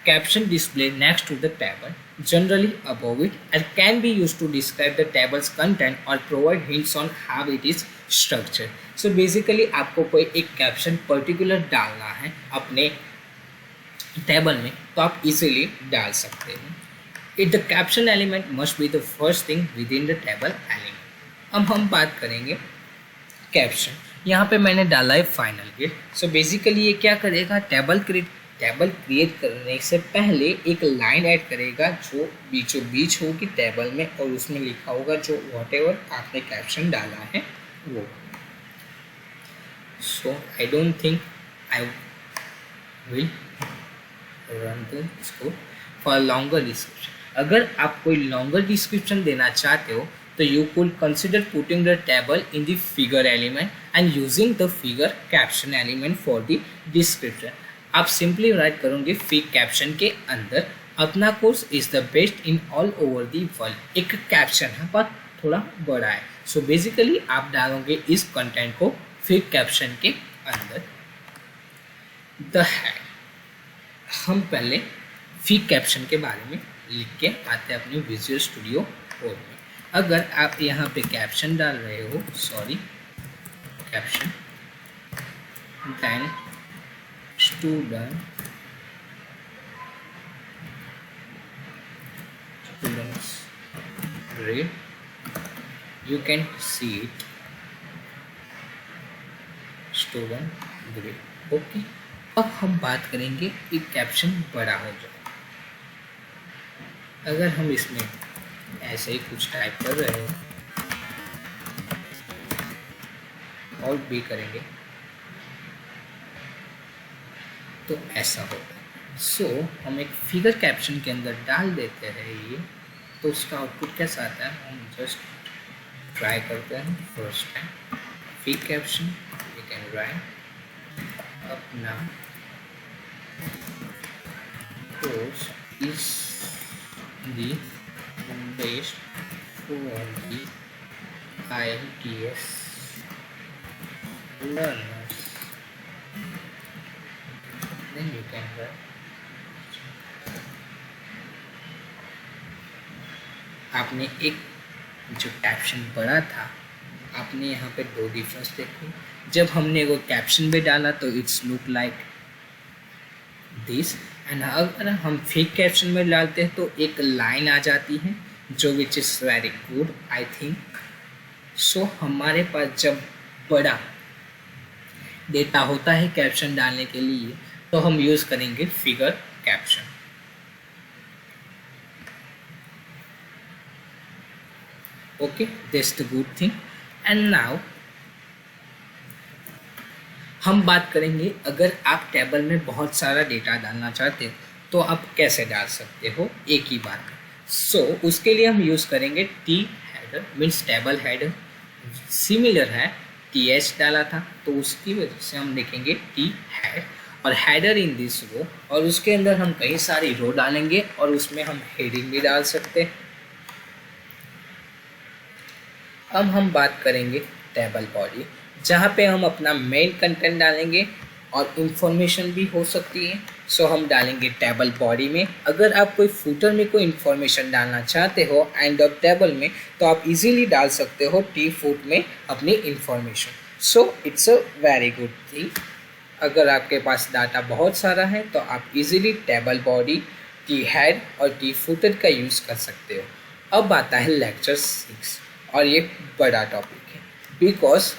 caption display next to the table, generally above it, and can be used to describe the table's content or provide hints on how it is structured। so basically आपको कोई एक caption particular डालना है अपने table में तो आप easily डाल सकते हैं। It the caption element must be the first thing with in the table element. अब हम बात करेंगे कैप्शन। यहाँ पे मैंने डाला है फाइनल ग्रेड। सो बेसिकली ये क्या करेगा, टेबल क्रिएट करने से पहले एक लाइन ऐड करेगा जो बीचों बीच होगी टेबल में, और उसमें लिखा होगा जो व्हाटएवर आपने कैप्शन डाला है वो। So I don't think I will run इसको फॉर लॉन्गर डिस्क्रिप्शन। अगर आप कोई लॉन्गर डिस्क्रिप्शन देना चाहते हो तो you could consider putting the table in the figure element and using the figure caption element for the description। आप simply write करोगे फिग कैप्शन के अंदर अपना course is the best in all over the world. एक caption है पर थोड़ा बड़ा है, सो बेसिकली आप डालोगे इस कंटेंट को फिग कैप्शन के अंदर। द हेड, हम पहले फिग कैप्शन के बारे में लिख के आते हैं अपने विजुअल स्टूडियो कोड में। अगर आप यहाँ पे कैप्शन डाल रहे हो, sorry caption, then students grade, you can see it student grade। Okay, अब हम बात करेंगे कि कैप्शन बड़ा हो जाए। अगर हम इसमें ऐसे ही कुछ टाइप कर रहे हैं और भी करेंगे तो ऐसा होगा। सो हम एक फिगर कैप्शन के अंदर डाल देते हैं ये, तो उसका आउटपुट कैसा आता है हम जस्ट ट्राई करते हैं। First time figure caption we can write अपना course is the based for the IELTS learners, then you can write। आपने एक जो कैप्शन पढ़ा था, आपने यहाँ पे दो डिफरेंस देखे। जब हमने वो कैप्शन में डाला तो it's look like this, and अगर हम फेक कैप्शन में डालते हैं तो एक लाइन आ जाती है जो which is very good I think. So हमारे पास जब बड़ा डेटा होता है कैप्शन डालने के लिए तो हम यूज़ करेंगे figure caption. Okay, this the good thing. And now हम बात करेंगे अगर आप टेबल में बहुत सारा डेटा डालना चाहते हो तो आप कैसे डाल सकते हो एक ही बार। सो उसके लिए हम यूज़ करेंगे T header, means table header. Similar है टी डाला था तो उसकी वजह से हम लिखेंगे टी हेड और हेडर इन दिस रो, और उसके अंदर हम कई सारी रो डालेंगे और उसमें हम हेडिंग भी डाल सकते हैं। अब हम बात करेंगे टेबल बॉडी, जहाँ पे हम अपना मेन कंटेंट डालेंगे और इंफॉर्मेशन भी हो सकती है। सो हम डालेंगे टेबल बॉडी में। अगर आप कोई फूटर में कोई इंफॉर्मेशन डालना चाहते हो एंड ऑफ टेबल में तो आप इजीली डाल सकते हो टी फूट में अपनी information. So it's a very good thing. अगर आपके पास डाटा बहुत सारा है तो आप easily table body, T head और टी फूटर का यूज़ कर सकते हो। अब आता है लेक्चर 6 और ये बड़ा टॉपिक है बिकॉज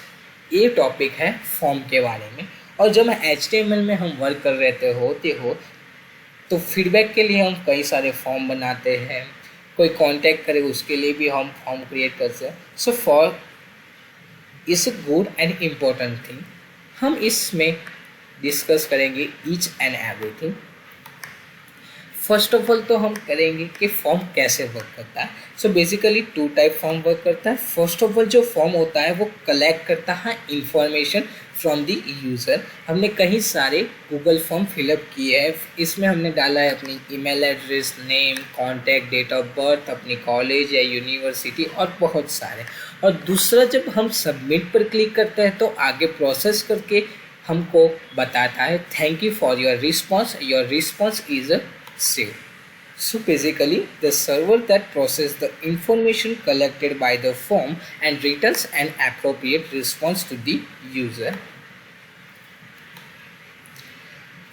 ये टॉपिक है फॉर्म के बारे में, और जब HTML में हम वर्क कर रहे होते हो तो फीडबैक के लिए हम कई सारे फॉर्म बनाते हैं, कोई कांटेक्ट करे उसके लिए भी हम फॉर्म क्रिएट करते हैं। So for is a good and important thing. हम इसमें डिस्कस करेंगे each and everything. First of all तो हम करेंगे कि फॉर्म कैसे वर्क करता है। So basically 2 type form work करता है। फर्स्ट ऑफ ऑल जो फॉर्म होता है वो कलेक्ट करता है इंफॉर्मेशन फ्रॉम द यूज़र। हमने कई सारे गूगल फॉर्म फिलअप किए हैं, इसमें हमने डाला है अपनी email address, name, contact, date of birth, अपनी कॉलेज या यूनिवर्सिटी और बहुत सारे। और दूसरा जब हम सबमिट पर क्लिक करते हैं तो आगे प्रोसेस करके हमको बताता है thank you for your response is saved. So basically the server that processes the information collected by the form and returns an appropriate response to the user.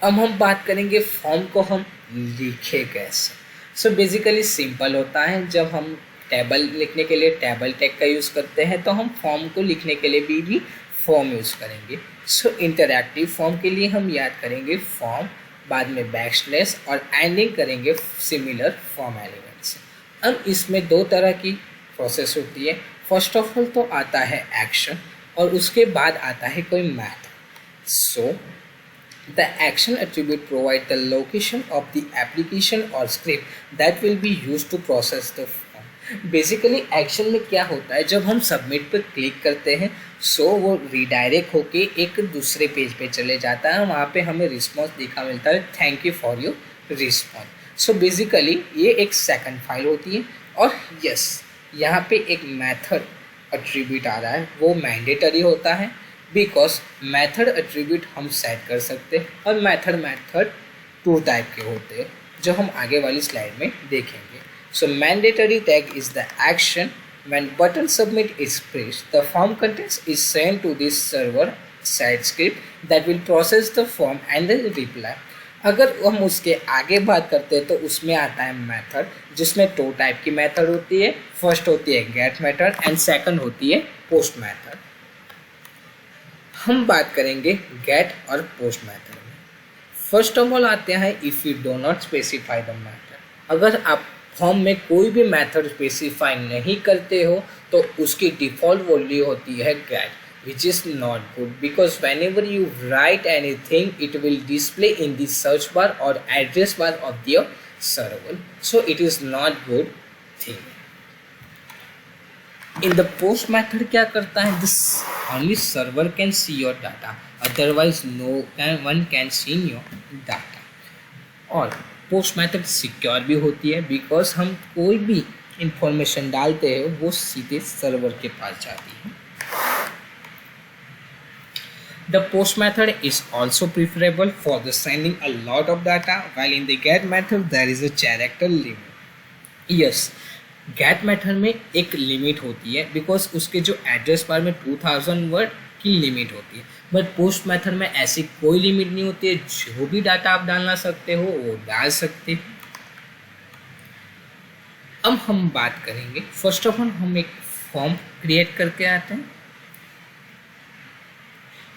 अब हम बात करेंगे फॉर्म को हम लिखे कैसे। सो बेसिकली सिंपल होता है, जब हम टेबल लिखने के लिए टेबल टैग का यूज़ करते हैं तो हम फॉर्म को लिखने के लिए भी फॉर्म यूज़ करेंगे। सो इंटरैक्टिव फॉर्म के लिए हम याद करेंगे फॉर्म, बाद में बैकस्लैश और एंडिंग करेंगे सिमिलर फॉर्म एलिमेंट्स। अब इसमें 2 तरह की प्रोसेस होती है। फर्स्ट ऑफ ऑल तो आता है एक्शन और उसके बाद आता है कोई method. So the action attribute provide the location of the application और script that will be used to process the form. Basically action में क्या होता है, जब हम सबमिट पर क्लिक करते हैं सो वो रीडायरेक्ट होके एक दूसरे पेज पे चले जाता है, वहाँ पे हमें रिस्पॉन्स दिखा मिलता है thank you for your response. So basically ये एक सेकंड फाइल होती है। और यस, यहाँ पे एक मेथड एट्रीब्यूट आ रहा है, वो मैंडेटरी होता है बिकॉज मेथड एट्रीब्यूट हम सेट कर सकते हैं और मेथड 2 टाइप के होते हैं जो हम आगे वाली स्लाइड में देखेंगे। So mandatory tag is the action when button submit is pressed, the form contents is sent to this server side script that will process the form and the reply. अगर हम उसके आगे बात करते हैं तो उसमें आता है मेथड, जिसमें 2 टाइप की मेथड होती है। फर्स्ट होती है गेट मेथड एंड सेकंड होती है पोस्ट मेथड। हम बात करेंगे गेट और पोस्ट मेथड में। फर्स्ट ऑफ ऑल आते हैं if you do not specify the method. अगर आप फॉर्म में कोई भी मेथड स्पेसिफाई नहीं करते हो तो उसकी डिफ़ॉल्ट वैल्यू होती है get, which is not good because whenever you write anything it will display in the search bar और address bar of your server. So it is not good thing. In the post method क्या करता है, this only server can see your data, otherwise no one can see your data. और post method secure भी होती है because हम कोई भी इंफॉर्मेशन डालते हैं वो सीधे सर्वर के पास जाती है। The post method is also preferable for the sending a lot of data, while in the get method there is a character limit. Yes, get method में एक लिमिट होती है बिकॉज उसके जो एड्रेस बार में 2000 वर्ड की limit होती है, बट पोस्ट मेथड में ऐसी कोई लिमिट नहीं होती है, जो भी डाटा आप डालना सकते हो वो डाल सकते हो। अब हम बात करेंगे, फर्स्ट ऑफ ऑल हम एक फॉर्म क्रिएट करके आते हैं।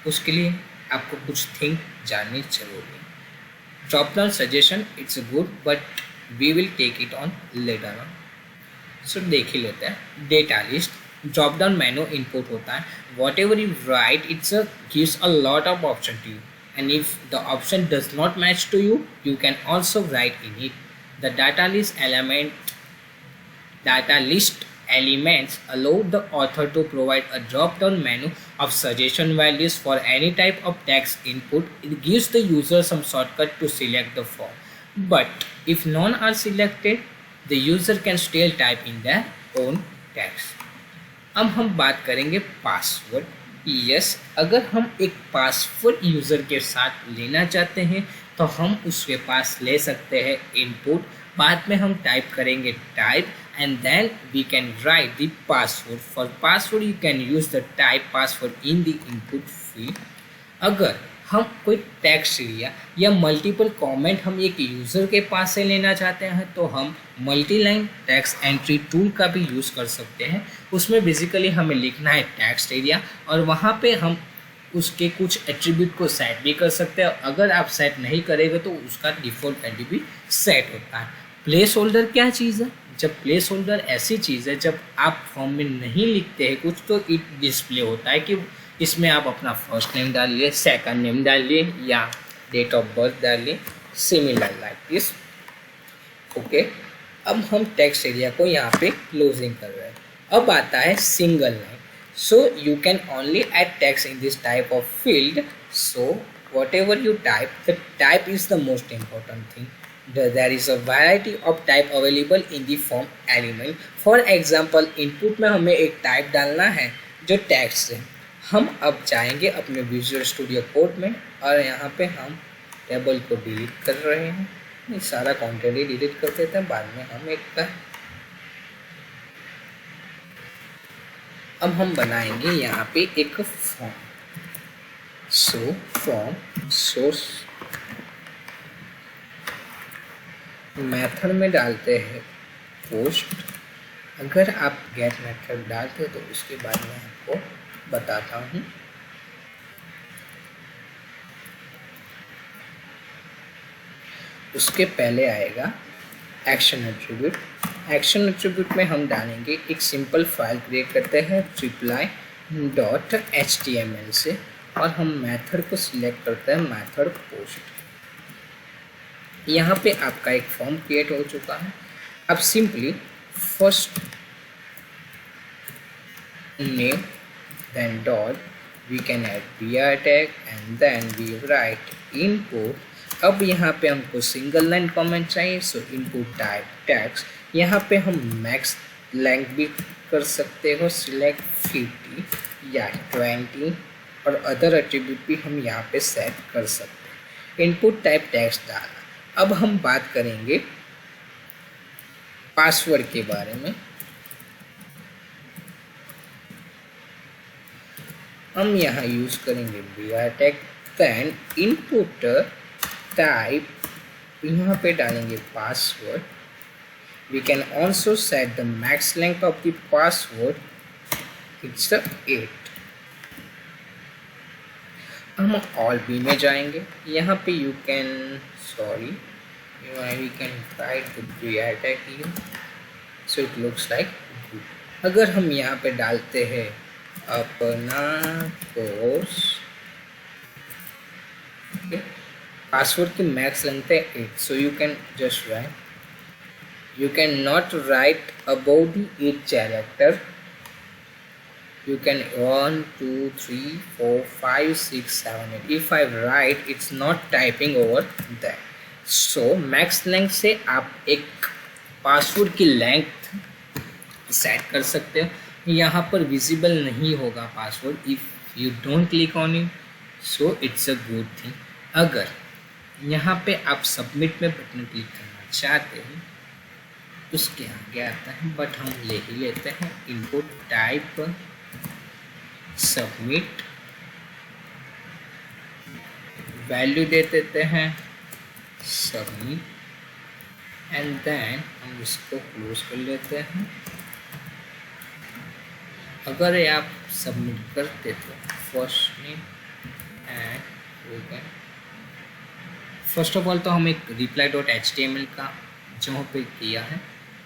उसके लिए आपको कुछ थिंग जाननी जरूरी है। Drop down suggestion it's good but we will take it on later on. So देख ही लेते हैं। Data list drop down menu input होता है। Whatever you write it's gives a lot of option to you and if the option does not match to you you can also write in it. The data list elements allow the author to provide a drop down menu of suggestion values for any type of text input. It gives the user some shortcut to select the form, but if none are selected the user can still type in their own text. अब हम बात करेंगे password. Yes, अगर हम एक password user के साथ लेना चाहते हैं तो हम उसके पास ले सकते हैं इनपुट, बाद में हम टाइप करेंगे type and then we can write the password. For password you can use the type password in the input field. अगर हम कोई टेक्स्ट एरिया या मल्टीपल कमेंट हम एक यूज़र के पास से लेना चाहते हैं तो हम multi line text entry tool का भी यूज़ कर सकते हैं। उसमें बेसिकली हमें लिखना है टेक्स्ट एरिया और वहाँ पे हम उसके कुछ एट्रीब्यूट को सेट भी कर सकते हैं। अगर आप सेट नहीं करेंगे तो उसका डिफ़ॉल्ट वैल्यू भी सेट होता है। प्लेस होल्डर क्या चीज़ है? जब प्लेस होल्डर ऐसी चीज़ है, जब आप फॉर्म में नहीं लिखते हैं कुछ तो इट डिस्प्ले होता है कि इसमें आप अपना फर्स्ट नेम डालिए, सेकंड नेम डालिए या डेट ऑफ बर्थ डालिए, सिमिलर लाइक दिस। ओके, अब हम टेक्स्ट एरिया को यहाँ पे क्लोजिंग कर रहे हैं। अब आता है single line. So you can only add text in this type of field. So whatever you type, the type is the most important thing. There is a variety of type available in the form element. For example, input में हमें एक type डालना है जो text है। हम अब जाएंगे अपने विजुअल स्टूडियो कोड में और यहाँ पे हम टेबल को डिलीट कर रहे हैं। ये सारा कंटेंट ही डिलीट कर देते हैं, बाद में हम एक अब हम बनाएंगे यहाँ पे एक form. So form source method में डालते हैं पोस्ट। अगर आप गेट मेथड डालते हो तो उसके बाद मैं आपको बताता हूँ। उसके पहले आएगा एक्शन एट्रीब्यूट। एक्शन एट्रीब्यूट में हम डालेंगे एक सिंपल फाइल क्रिएट करते हैं reply.html से और हम मेथड को सिलेक्ट करते हैं मेथड पोस्ट। यहाँ पे आपका एक फॉर्म क्रिएट हो चुका है। अब simply first name then dot we can add br tag and then we write input. अब यहाँ पे हमको सिंगल लाइन कमेंट चाहिए, सो इनपुट टाइप टैग्स। यहाँ पे हम मैक्स लेंथ भी कर सकते हो, सिलेक्ट 50 या 20 और अदर एट्रीब्यूट भी हम यहाँ पे सेट कर सकते हैं। इनपुट टाइप टैग्स डाला। अब हम बात करेंगे पासवर्ड के बारे में। हम यहाँ यूज करेंगे br tag, then input type यहाँ पे डालेंगे password. We can also set the max length of the password. It's 8. हम all B में जाएंगे। यहाँ पे we can write the br tag here, so it looks like good. अगर हम यहाँ पे डालते हैं अपना कोर्स, पासवर्ड की मैक्स लेंथ है 8, so you can just write. You cannot write above the 8 character. You can 1 2 3 4 5 6 7 8. If I write, it's not typing over that. So max length से आप एक पासवर्ड की लेंथ सेट कर सकते हो। यहाँ पर विजिबल नहीं होगा password if you don't click on it, so it's a good thing. अगर यहाँ पे आप सबमिट में बटन क्लिक करना चाहते हैं उसके आगे आता है, बट हम ले ही लेते हैं इनपुट टाइप सबमिट, वैल्यू दे देते हैं सबमिट एंड देन हम इसको क्लोज कर लेते हैं। अगर आप सबमिट करते तो first name and first of all तो हम एक reply.html का जहाँ पे किया है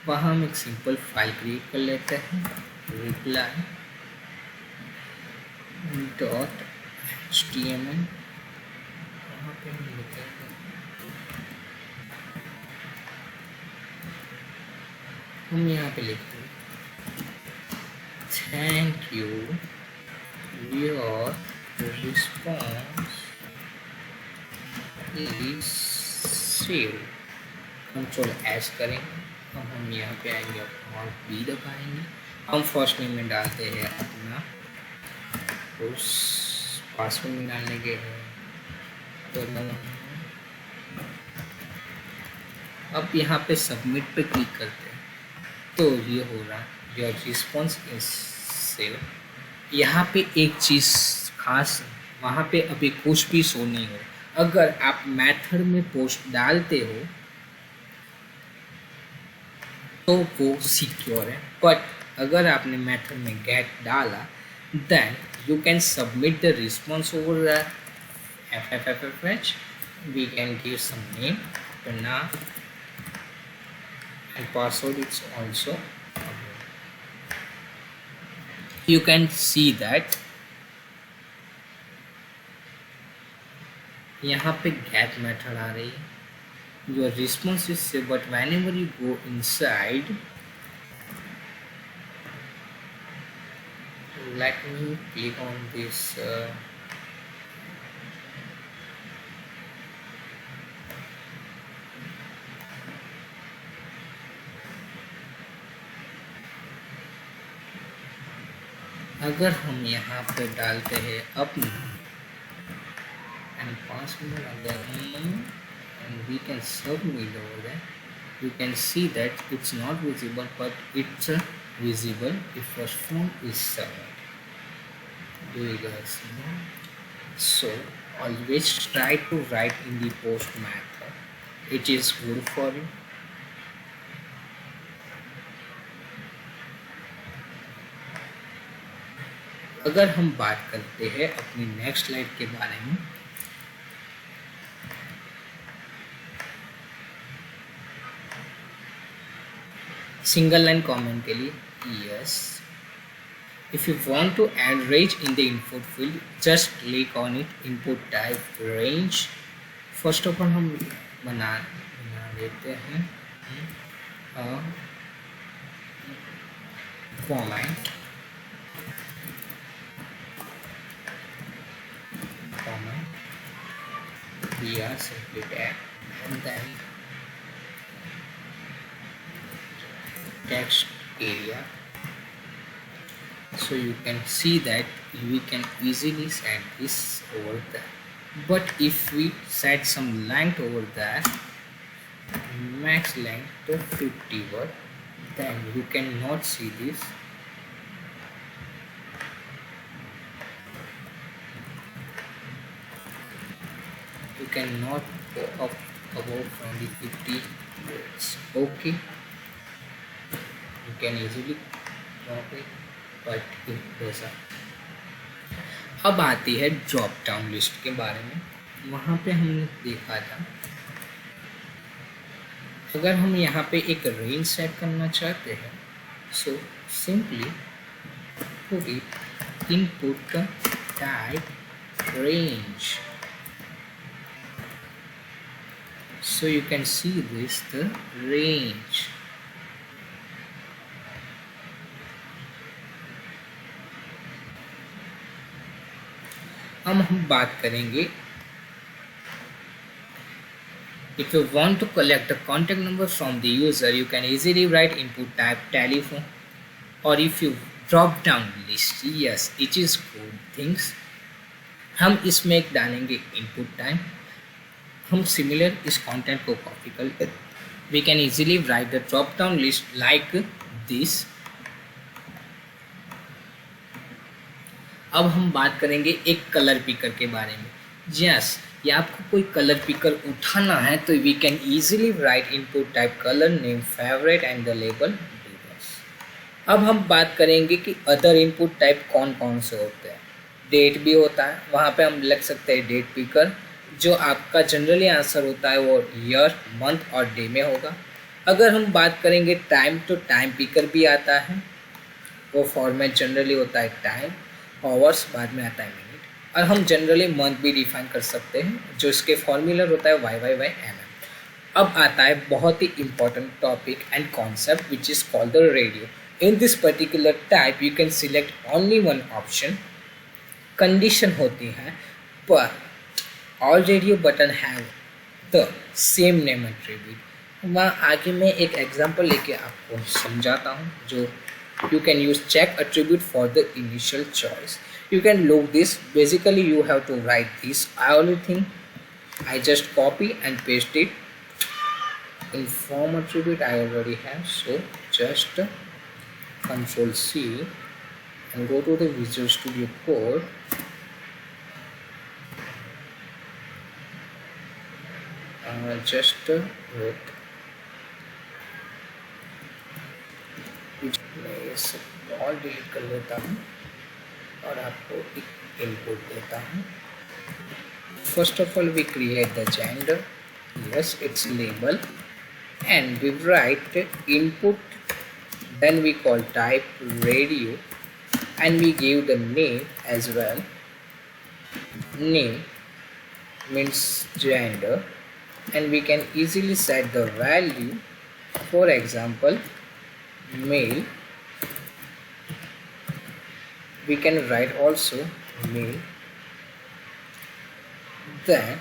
वहाँ हम एक सिंपल फाइल क्रिएट कर लेते हैं reply.html। वहाँ पे हम लिखेंगे हम यहाँ पे लिखेंगे thank you your response is saved. Control S करेंगे। अब हम यहाँ पे आएंगे और बी दबाएंगे। हम फर्स्ट नेम में डालते हैं अपना उस पासवर्ड में डालने के तो अब यहाँ पे सबमिट पे क्लिक करते हैं तो ये हो रहा है योर रिस्पॉन्स इज सेव। यहाँ पे एक चीज़ खास, वहाँ पे अभी कुछ भी शो नहीं हो। अगर आप मेथड में पोस्ट डालते हो तो वो सिक्योर है, बट अगर आपने मेथड में गेट डाला then you can submit the response over the FFFFH. We can give some name, Puna, and password. It's also. You can see that यहाँ पे get method आ रही है. Your response is saved, but whenever you go inside, let me click on this. अगर हम यहाँ पे डालते हैं अपना and password again, and we can submit over there, you can see that it's not visible, but it's visible if your phone is served. Do you guys know? So always try to write in the post method. It is good for you. अगर हम बात करते हैं अपनी next slide के बारे में, single line comment के लिए yes. If you want to add range in the input field, just click on it, input type range. First of all हम बना लेते हैं format we are simply tag and then text area, so you can see that we can easily set this over there. But if we set some length over there, max length to 50 word, then you cannot see this. You cannot go up above from the 50 words. Okay, you can easily drop it, but it doesn't. अब आती है drop down list के बारे में. वहाँ पे हमने देखा था, अगर हम यहाँ पे एक रेंज सेट करना चाहते हैं, so simply put it input type range. So you can see this the range. हम बात करेंगे, if you want to collect the contact number from the user, you can easily write input type telephone. Or if you drop down list, yes, it is good things. हम इसमें एक डालेंगे input type. हम similar इस content को copy कर लेते. We can easily write the drop down list like this. अब हम बात करेंगे एक कलर पिकर के बारे में. यस, या आपको कोई कलर पिकर उठाना है तो we can easily write input type colour name favourite and the label. अब हम बात करेंगे कि अदर इनपुट टाइप कौन कौन से होते हैं. डेट भी होता है, वहाँ पे हम लिख सकते हैं डेट पिकर. जो आपका जनरली आंसर होता है वो ईयर, मंथ और डे में होगा. अगर हम बात करेंगे टाइम, तो टाइम पिकर भी आता है. वो फॉर्मेट जनरली होता है टाइम, आवर्स बाद में आता है मिनट. और हम जनरली मंथ भी डिफाइन कर सकते हैं, जो इसके फॉर्मूलर होता है YYYMM. अब आता है बहुत ही important topic and concept which is called the radio. In this particular type you can select only one option. Condition होती है पर all radio button have the same name attribute. वहाँ आगे मैं एक एग्जांपल लेके आपको समझाता हूँ, जो you can use check attribute for the initial choice. You can look this. Basically you have to write this only thing. I just copy and paste it in form attribute I already have. So just Control C and go to the Visual Studio Code. Just wait. मैं ये सब all delete कर लेता हूँ और आपको एक input देता हूँ. First of all, we create the gender. Yes, it's label, and we write input. Then we call type radio, and we give the name as well. Name means gender, and we can easily set the value. For example, male. We can write also male. Then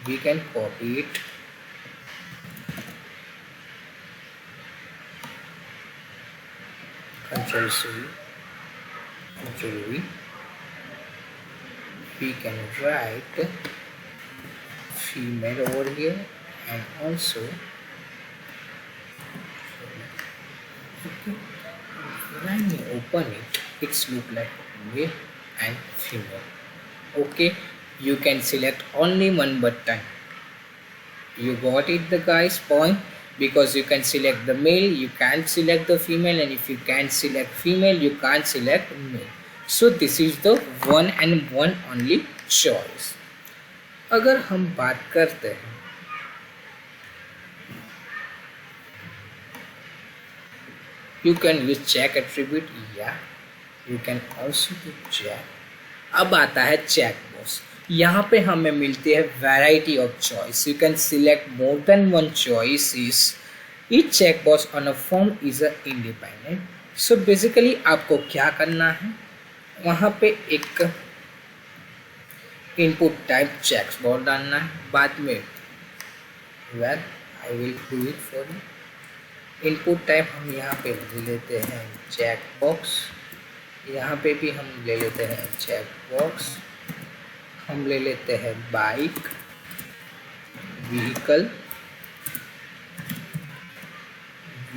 we can copy it, Control C, Control V. We can write female over here, and also okay. When we open it, it's look like male and female. Okay, you can select only one button. You got it, the guys point, because you can select the male, you can't select the female, and if you can't select female, you can't select male. So this is the one and one only choice. अगर हम बात करते हैं you can use check attribute, yeah, you can also do check. अब आता है check box. यहाँ पे हमें मिलती है variety of choice. You can select more than one choices. Each check box on a form is a independent. So basically आपको क्या करना है, वहाँ पे एक इनपुट टाइप चेक बॉक्स डालना है. बाद में well I will do it for you. Input type हम यहाँ पे ले लेते हैं चेक बॉक्स. यहाँ पे भी हम ले लेते हैं चेक बॉक्स. हम ले लेते हैं बाइक, व्हीकल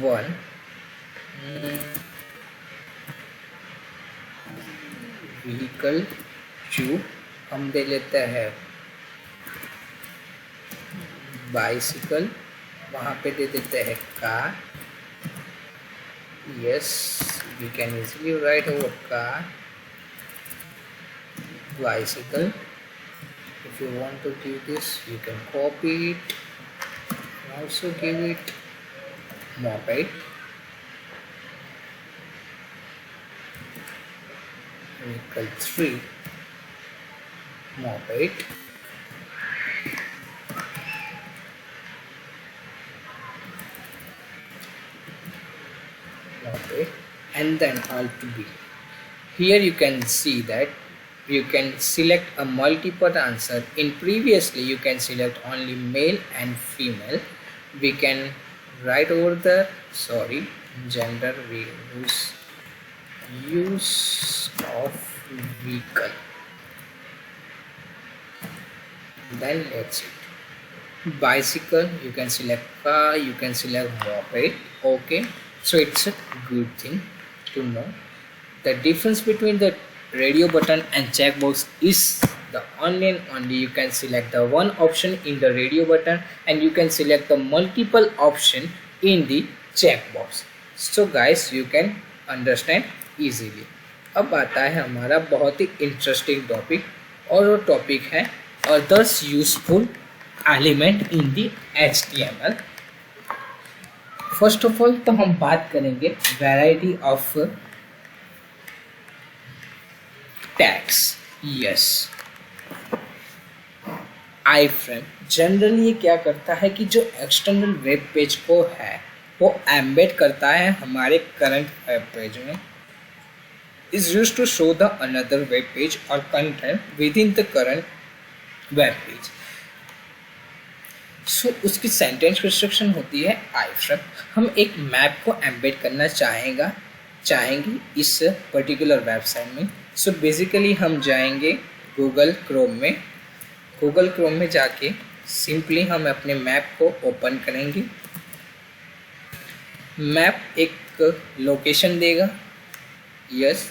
1, व्हीकल 2. हम दे लेते हैं बाइसिकल. वहाँ पे दे देते हैं car. Yes, we can easily write over car, bicycle. If you want to give this, you can copy it and also give it moped. Vehicle 3, moped. And then alt B. Here you can see that you can select a multiple answer. In previously you can select only male and female. We can write over the gender. We use of vehicle. Then that's it. Bicycle, you can select car, you can select moped. Okay, so it's a good thing to know. The difference between the radio button and checkbox is the only you can select the one option in the radio button and you can select the multiple option in the checkbox. So guys, you can understand easily. अब आता है हमारा बहुत ही interesting topic, और वो topic है others useful element in the HTML. First of all तो हम बात करेंगे variety of tags. Yes, I frame generally ये क्या करता है कि जो एक्सटर्नल वेब पेज को है वो एम्बेड करता है हमारे करंट वेब पेज में. Is used to show the another web page और content within the current web page. So उसकी सेंटेंस कंस्ट्रक्शन होती है आई फ्रेम. हम एक मैप को एम्बेड करना चाहेंगे इस पर्टिकुलर वेबसाइट में. सो बेसिकली हम जाएंगे गूगल क्रोम में जाके सिंपली हम अपने मैप को ओपन करेंगे. मैप एक लोकेशन देगा. यस,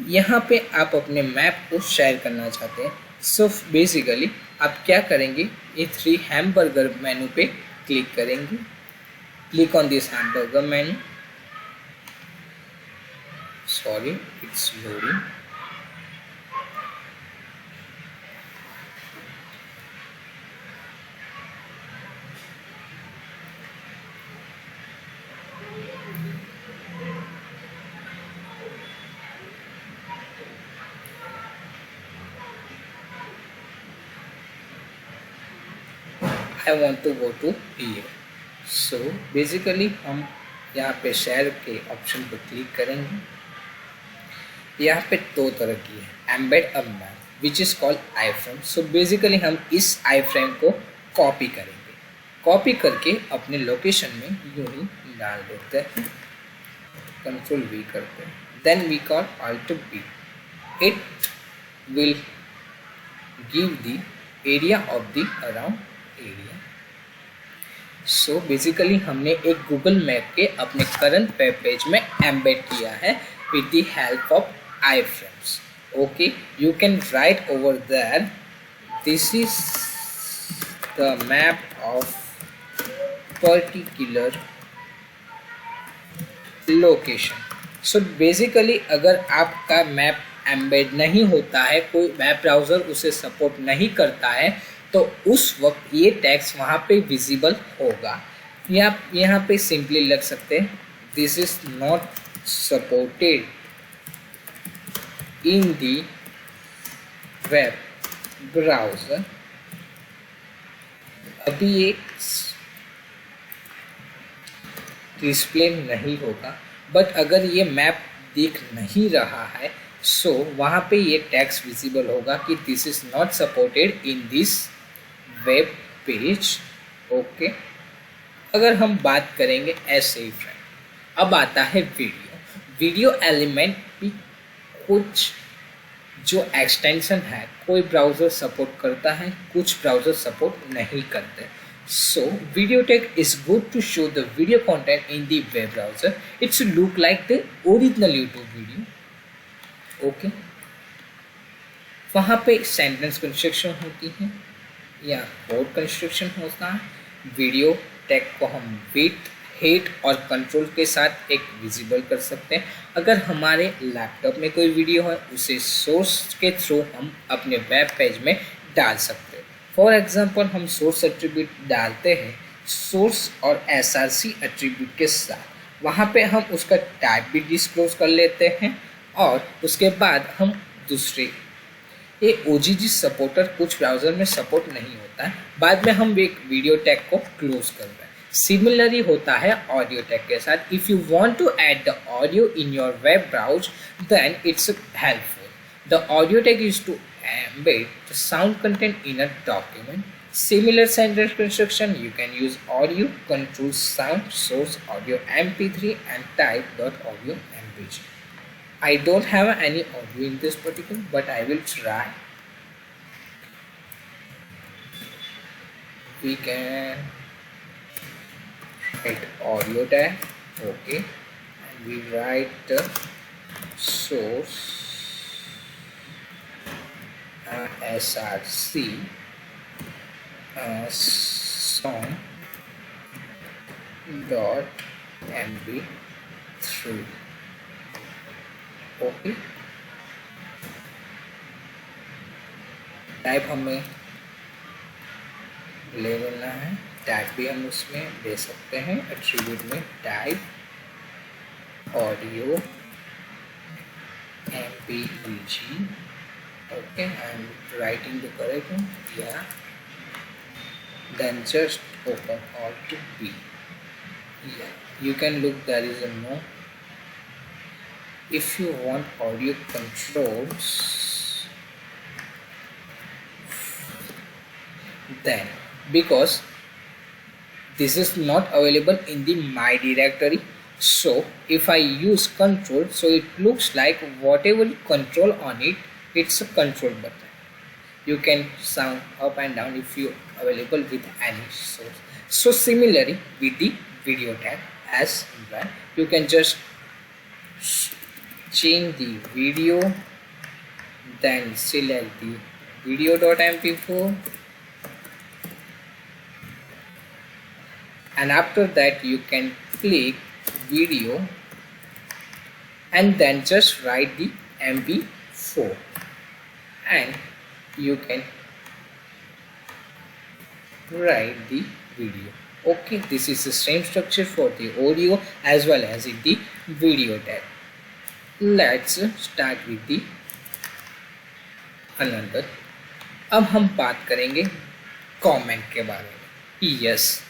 यहाँ पे आप अपने मैप को शेयर करना चाहते हैं. सो बेसिकली आप क्या करेंगे, ये 3 हैमबर्गर मेनू पे क्लिक करेंगे. Click on this hamburger menu. Sorry, it's loading. I want to go to here. So basically हम यहाँ पे शेयर के ऑप्शन पर क्लिक करेंगे। यहाँ पे दो तरह की है, embed a map which is called I frame. So basically हम इस आई फ्रेम को कॉपी करेंगे, कॉपी करके अपने लोकेशन में यूं ही डाल देते हैं, कंट्रोल वी करते हैं, then we call alt B. It will give the area of the around area. So basically हमने एक गूगल मैप के अपने करंट वेब पेज में एम्बेड किया है with the help of iframes. Okay, you can write over there, this is the map of particular location. So basically अगर आपका map embed नहीं होता है, कोई वेब ब्राउज़र उसे सपोर्ट नहीं करता है, तो उस वक्त ये टेक्स्ट वहाँ पे विजिबल होगा। या यहाँ पे सिंपली लग सकते हैं, this is not supported in the web browser। अभी ये डिस्प्ले नहीं होगा, बट अगर ये मैप दिख नहीं रहा है सो वहाँ पे ये टेक्स्ट विजिबल होगा कि this is not supported in this web page. Okay, अगर हम बात करेंगे ऐसे ही फ्रेंड, अब आता है वीडियो एलिमेंट भी कुछ जो एक्सटेंशन है, कोई ब्राउज़र सपोर्ट करता है, कुछ ब्राउज़र सपोर्ट नहीं करते। सो Videotek is good to show the video content in the web browser. It's look like the original YouTube video. Okay, वहाँ पे सेंटेंस कंस्ट्रक्शन होती है या कोड कंस्ट्रक्शन होता है। वीडियो टेक को हम विड्थ, हाइट और कंट्रोल के साथ एक विजिबल कर सकते हैं। अगर हमारे लैपटॉप में कोई वीडियो है उसे सोर्स के थ्रू हम अपने वेब पेज में डाल सकते हैं। फॉर एग्जांपल हम सोर्स एट्रीब्यूट डालते हैं सोर्स और एसआरसी एट्रीब्यूट के साथ, वहाँ पे हम उसका टाइप भी डिस्क्लोज कर लेते हैं और उसके बाद हम दूसरे ये OGG सपोर्टर कुछ ब्राउज़र में सपोर्ट नहीं होता है, बाद में हम एक वीडियो टैग को क्लोज कर रहे हैं। सिमिलरली होता है ऑडियो टैग के साथ। If you want to add the audio in your web browse then it's helpful. The audio tag is to embed the sound content in a document. Similar sentence construction, you can use audio control sound source audio mp3 and type dot audio mp3. I don't have any audio in this particular, but I will try. We can write audio tag, okay, and we write the source src song dot mp3, okay. Type हमें ले लेना है, type भी हम उसमें दे सकते हैं attribute में, type audio mpeg, okay, I'm writing the correct one, yeah, then just open Alt B, yeah, you can look there is a no. If you want audio controls then because this is not available in the my directory, so if I use control, so it looks like whatever you control on it, it's a control button. You can sound up and down if you available with any source. So similarly with the video tag as well, you can just change the video, then select the video.mp4, and after that you can click video and then just write the mp4 and you can write the video. Okay, this is the same structure for the audio as well as in the video tag. Let's start with the another. अब हम बात करेंगे comment के बारे में। Yes,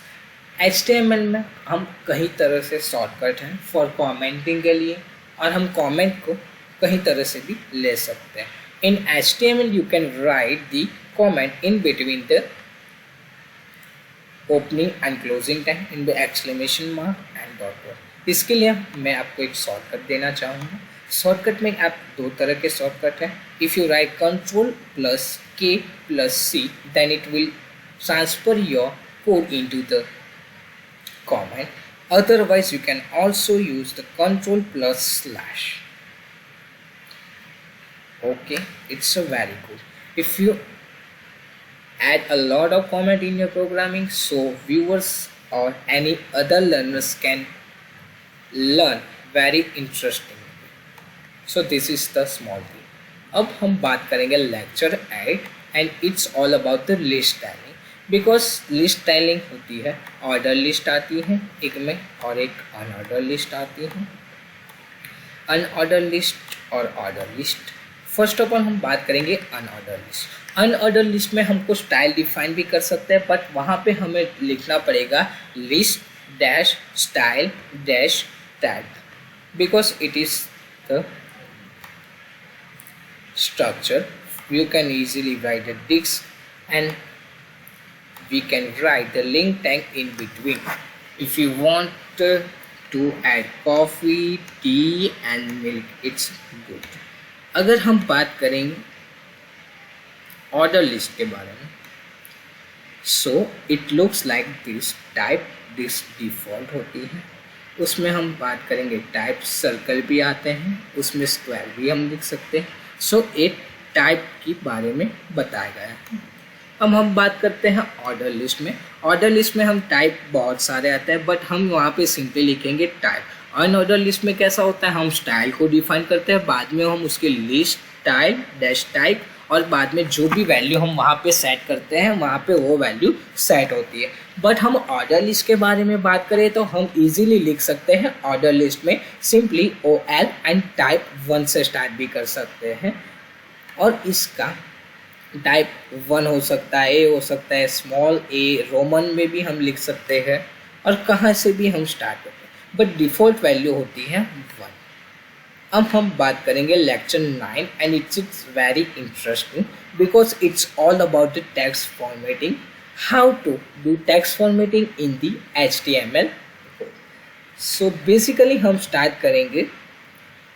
HTML में हम कई तरह से शॉर्टकट हैं फॉर कमेंटिंग के लिए, और हम कमेंट को कई तरह से भी ले सकते हैं. इन HTML you can write the comment in between the opening and closing tag in the exclamation mark and dot. इसके लिए मैं आपको एक शॉर्टकट देना चाहूँगा. शॉर्टकट में आप दो तरह के शॉर्टकट हैं. If you write Ctrl+K+C then it will transfer your code into the comment. Otherwise you can also use the Ctrl+/. Okay, it's a very good. If you add a lot of comment in your programming, so viewers or any other learners can learn very interesting. So this is the small thing. अब हम बात करेंगे lecture 8 and it's all about the list styling. Because list styling होती है, order list आती है एक में और एक अनऑर्डर लिस्ट आती है. अनऑर्डर लिस्ट और order list. First of all हम बात करेंगे अनऑर्डर लिस्ट. अनऑर्डर लिस्ट में हमको स्टाइल डिफाइन भी कर सकते हैं, बट वहाँ पे हमें लिखना पड़ेगा list dash style dash tag, because it is the structure. You can easily write the disk and we can write the link tag in between. If you want to add coffee, tea and milk, it's good. अगर हम बात करेंगे order list के बारे में, so it looks like this type. this default होती है. उसमें हम बात करेंगे टाइप सर्कल भी आते हैं, उसमें स्क्वायर भी हम लिख सकते हैं. सो एक टाइप के बारे में बताया गया है. अब हम बात करते हैं ऑर्डर लिस्ट में. ऑर्डर लिस्ट में हम टाइप बहुत सारे आते हैं, बट हम वहाँ पे सिंपली लिखेंगे टाइप. अनऑर्डर लिस्ट में कैसा होता है, हम स्टाइल को डिफाइन करते हैं, बाद में हम उसके लिस्ट स्टाइल डैश टाइप और बाद में जो भी वैल्यू हम वहाँ पे सेट करते हैं वहाँ पे वो वैल्यू सेट होती है. बट हम ऑर्डर लिस्ट के बारे में बात करें तो हम इजीली लिख सकते हैं ऑर्डर लिस्ट में सिंपली OL एंड टाइप 1 से स्टार्ट भी कर सकते हैं. और इसका टाइप 1 हो सकता है, ए हो सकता है, स्मॉल ए, रोमन में भी हम लिख सकते हैं और कहाँ से भी हम स्टार्ट करते हैं, बट डिफ़ॉल्ट वैल्यू होती है 1. अब हम बात करेंगे lecture 9 and it's very interesting because it's all about the text formatting, how to do text formatting in the HTML. So basically हम स्टार्ट करेंगे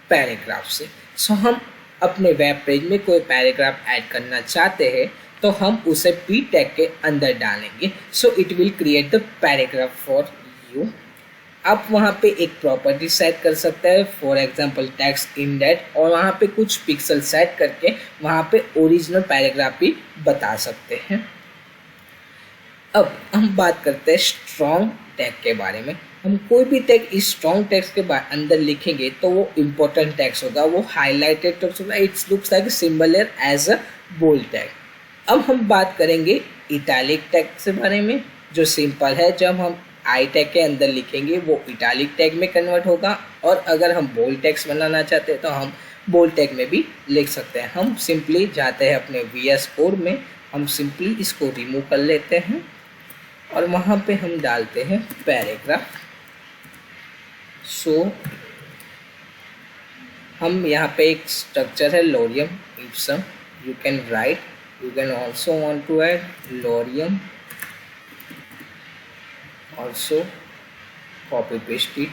पैराग्राफ से. सो हम अपने वेब पेज में कोई पैराग्राफ ऐड करना चाहते हैं तो हम उसे p टैग के अंदर डालेंगे. So it will create the paragraph for you. आप वहाँ पे एक प्रॉपर्टी सेट कर सकते हैं, for example text indent, और वहाँ पे कुछ पिक्सल सेट करके वहाँ पे ओरिजिनल पैराग्राफ भी बता सकते हैं. अब हम बात करते हैं स्ट्रॉन्ग टैग के बारे में. हम कोई भी टैग इस स्ट्रॉन्ग टैग्स के अंदर लिखेंगे तो वो इम्पोर्टेंट टैग्स होगा, वो हाईलाइटेड टैग्स होगा. It's looks like similar as a bold tag. अब हम बात करेंगे इटैलिक टैग के बारे में, जो सिंपल है. जब हम आई टैग के अंदर लिखेंगे वो इटैलिक टैग में कन्वर्ट होगा, और अगर हम बोल्ड टैग्स बनाना चाहते हैं तो हम बोल्ड टैग में भी लिख सकते हैं. हम सिंपली जाते हैं अपने VS कोड में, हम सिंपली इसको रिमूव कर लेते हैं और वहाँ पे हम डालते हैं पैराग्राफ. सो हम यहाँ पे एक स्ट्रक्चर है lorem ipsum. You can write, you can also want to add lorem, also copy paste it.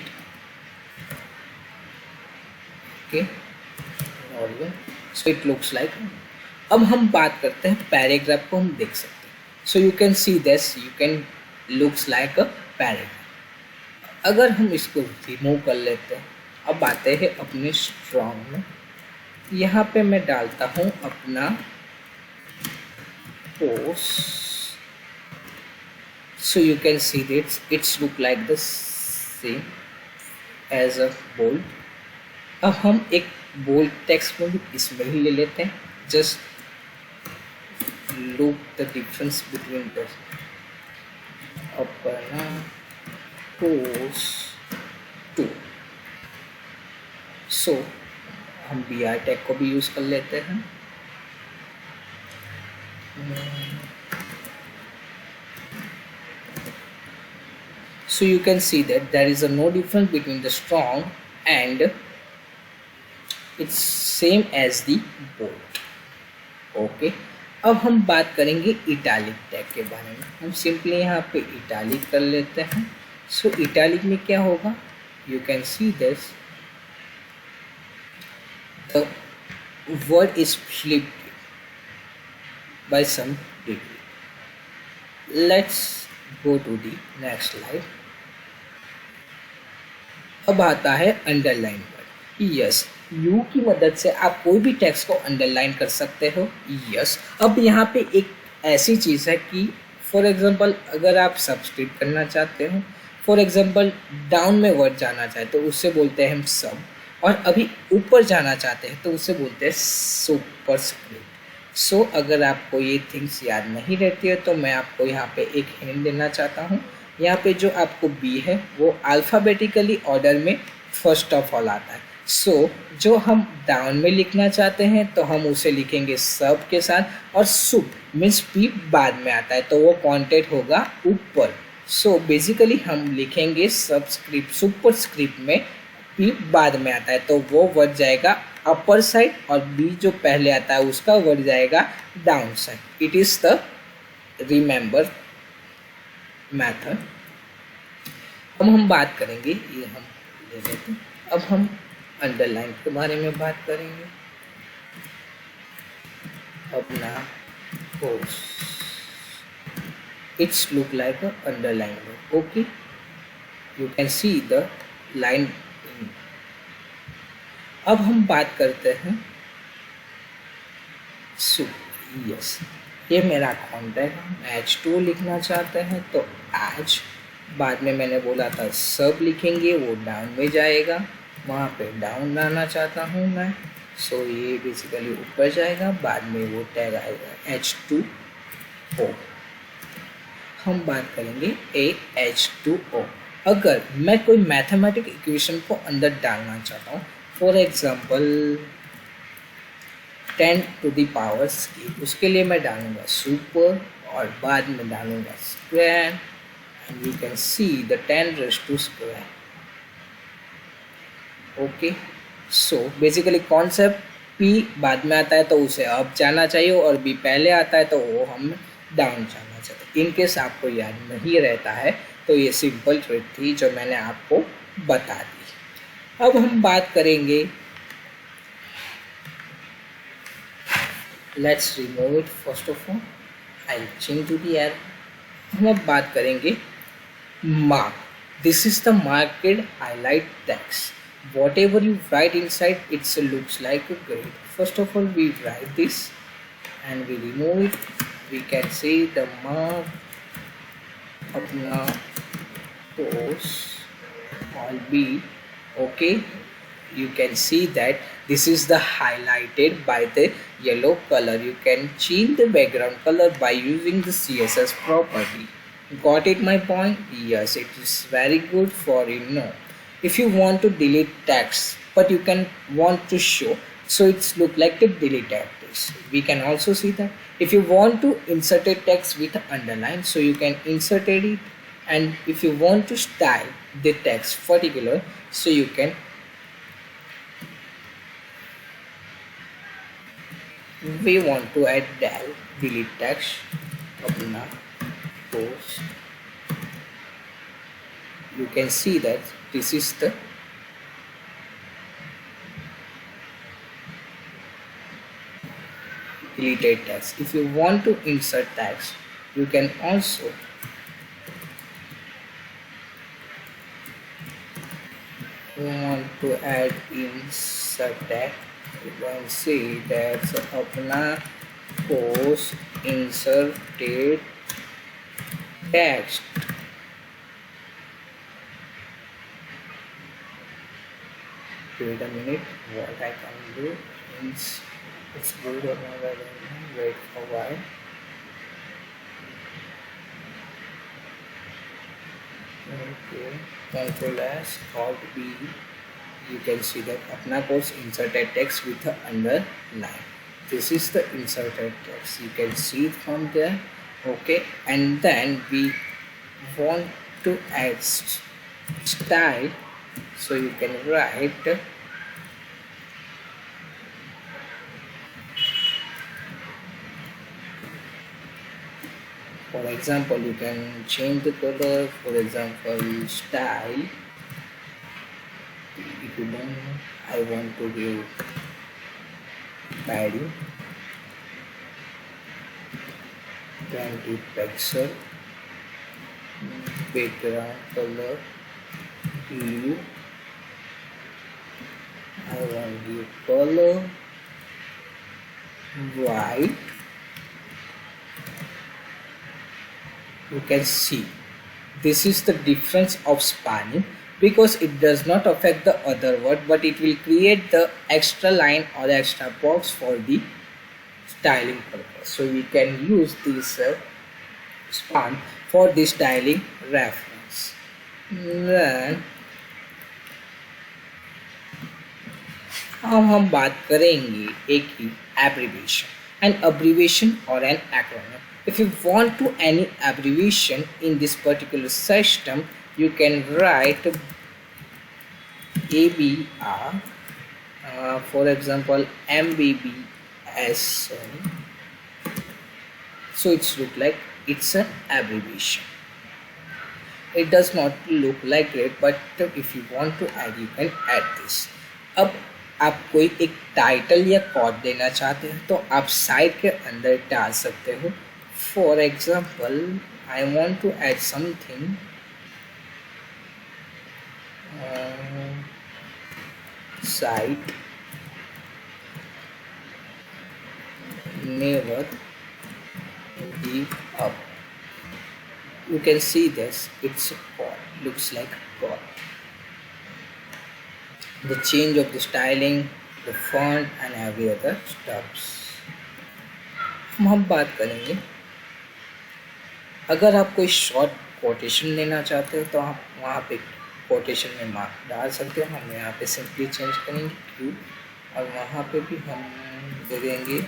Okay, lorem. So it looks like. अब हम बात करते हैं पैराग्राफ को हम देख सकते हैं. सो you can see this, you can looks like a paragraph. अगर हम इसको रिमूव कर लेते हैं, अब आते हैं अपने स्ट्रॉन्ग में. यहाँ पे मैं डालता हूँ अपना post. So you can see this, it's look like the same as a bold. अब हम एक बोल्ड टेक्स्ट को भी इसमें ही ले लेते हैं. Just look the difference between the अपना पोस्ट 2. सो हम BR टैग को भी यूज़ कर लेते हैं. So you can see that there is a no difference between the strong and it's same as the bold. Okay, अब हम बात करेंगे इटालिक टैग के बारे में. हम सिंपली यहाँ पे इटालिक कर लेते हैं. सो इटालिक में क्या होगा, you can see this, the word is flipped by some degree. Let's go to the next slide. अब आता है अंडरलाइन वर्ड. यस, यू की मदद से आप कोई भी टेक्स्ट को अंडरलाइन कर सकते हो. यस, अब यहाँ पे एक ऐसी चीज़ है कि फॉर एग्जांपल अगर आप सब्सक्राइब करना चाहते हो, फॉर एग्जांपल डाउन में वर्ड जाना चाहे तो उससे बोलते हैं हम सब, और अभी ऊपर जाना चाहते हैं तो उससे बोलते हैं सुपरस्क्रिप्ट. सो अगर आपको ये थिंग्स याद नहीं रहती है तो मैं आपको यहाँ पे एक हिंट देना चाहता हूँ. यहाँ पे जो आपको बी है वो अल्फ़ाबेटिकली ऑर्डर में फर्स्ट ऑफ ऑल आता है. सो जो हम डाउन में लिखना चाहते हैं तो हम उसे लिखेंगे सब के साथ, और सुप मीन्स पी बाद में आता है तो वो कॉन्टेक्ट होगा ऊपर. सो बेसिकली हम लिखेंगे सबस्क्रिप्ट, सुपरस्क्रिप्ट में पी बाद में आता है तो वो वर्ड जाएगा अपर साइड, और बी जो पहले आता है उसका वर्ड जाएगा down side. It is the remember method. अब हम बात करेंगे, ये हम ले लेते हैं. अब हम अंडरलाइन के बारे में बात करेंगे. अपना course it's look like a underline. Okay, you can see the line. अब हम बात करते हैं सो. यस, ये मेरा कॉन्टैक्ट है. H2 लिखना चाहते हैं तो एच बाद में मैंने बोला था सब लिखेंगे, वो डाउन में जाएगा, वहाँ पे डाउन लाना चाहता हूँ मैं. सो ये बेसिकली ऊपर जाएगा, बाद में वो टैग आएगा H2O. हम बात करेंगे AH2O. अगर मैं कोई मैथमेटिक इक्वेशन को अंदर डालना चाहता हूँ, for example 10 to the power scale, उसके लिए मैं डालूँगा सुपर और बाद में डालूँगा square, and you can see the 10 raise to square. Okay, so basically concept P बाद में आता है तो उसे अप जाना चाहिए, और बी पहले आता है तो वो हम डाउन जाना चाहते हैं. इनकेस आपको याद नहीं रहता है तो ये सिंपल ट्रिक थी जो मैंने आपको बता दी. अब हम बात करेंगे, let's remove it first of all, I change to the arrow. हम अब बात करेंगे mark. This is the marked highlight text. Whatever you write inside it's looks like a grade. First of all we write this and we remove it. We can say the mark अपना course all be. Okay, you can see that this is the highlighted by the yellow color. You can change the background color by using the CSS property. Got it my point? Yes, it is very good for if you want to delete text but you can want to show, so it's look like the deleted text. We can also see that if you want to insert a text with underline, so you can insert it, and if you want to style the text particular, so you can we want to add delete text अपना post. You can see that this is the deleted text. If you want to insert text, you can also want to add insert text. You can see that अपना post inserted text. Wait a minute, what I can do is it's good or not. Wait for a while. Okay, Control S, Alt B. You can see that अपना course inserted text with the underline. This is the inserted text. You can see it from there. Okay, and then we want to add style, so you can write for example, you can change the color, for example style. If you don't know, I want to give padding 20 pixel, background color blue, I want to give color white. You can see this is the difference of spanning, because it does not affect the other word, but it will create the extra line or the extra box for the styling purpose. So we can use this span for the styling reference. Then अब हम बात करेंगे एक ही abbreviation, an abbreviation or an acronym. If you want to any abbreviation in this particular system, you can write ABR, for example MBBS. So it's look like it's an abbreviation. It does not look like great, but if you want to add, you can add this. अब आप कोई एक title या code देना चाहते हैं तो आप साइड के अंदर डाल सकते हो. For example I want to add something site never give up. You can see this, it's a pod, looks like a pod. The change of the styling, the font and every other stuffs. हम बात करेंगे, अगर आप कोई short quotation लेना चाहते हो तो आप वहाँ पे कोटेशन में मार्क डाल सकते हो. हम यहाँ पे सिंपली चेंज करेंगे क्यू, और वहाँ पे भी हम दे देंगे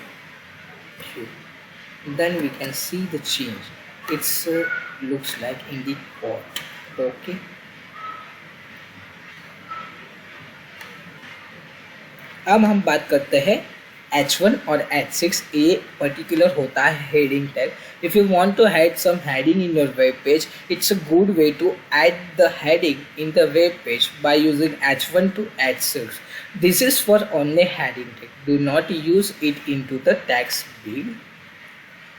Q. Then we can see the change. It's looks like in the pot. Okay. अब हम बात करते हैं H1 और H6. ये पर्टिकुलर होता है heading tag. If you want to add some heading in your web page, it's a good way to add the heading in the web page by using H1 to H6. This is for only heading tag. Do not use it into the text big.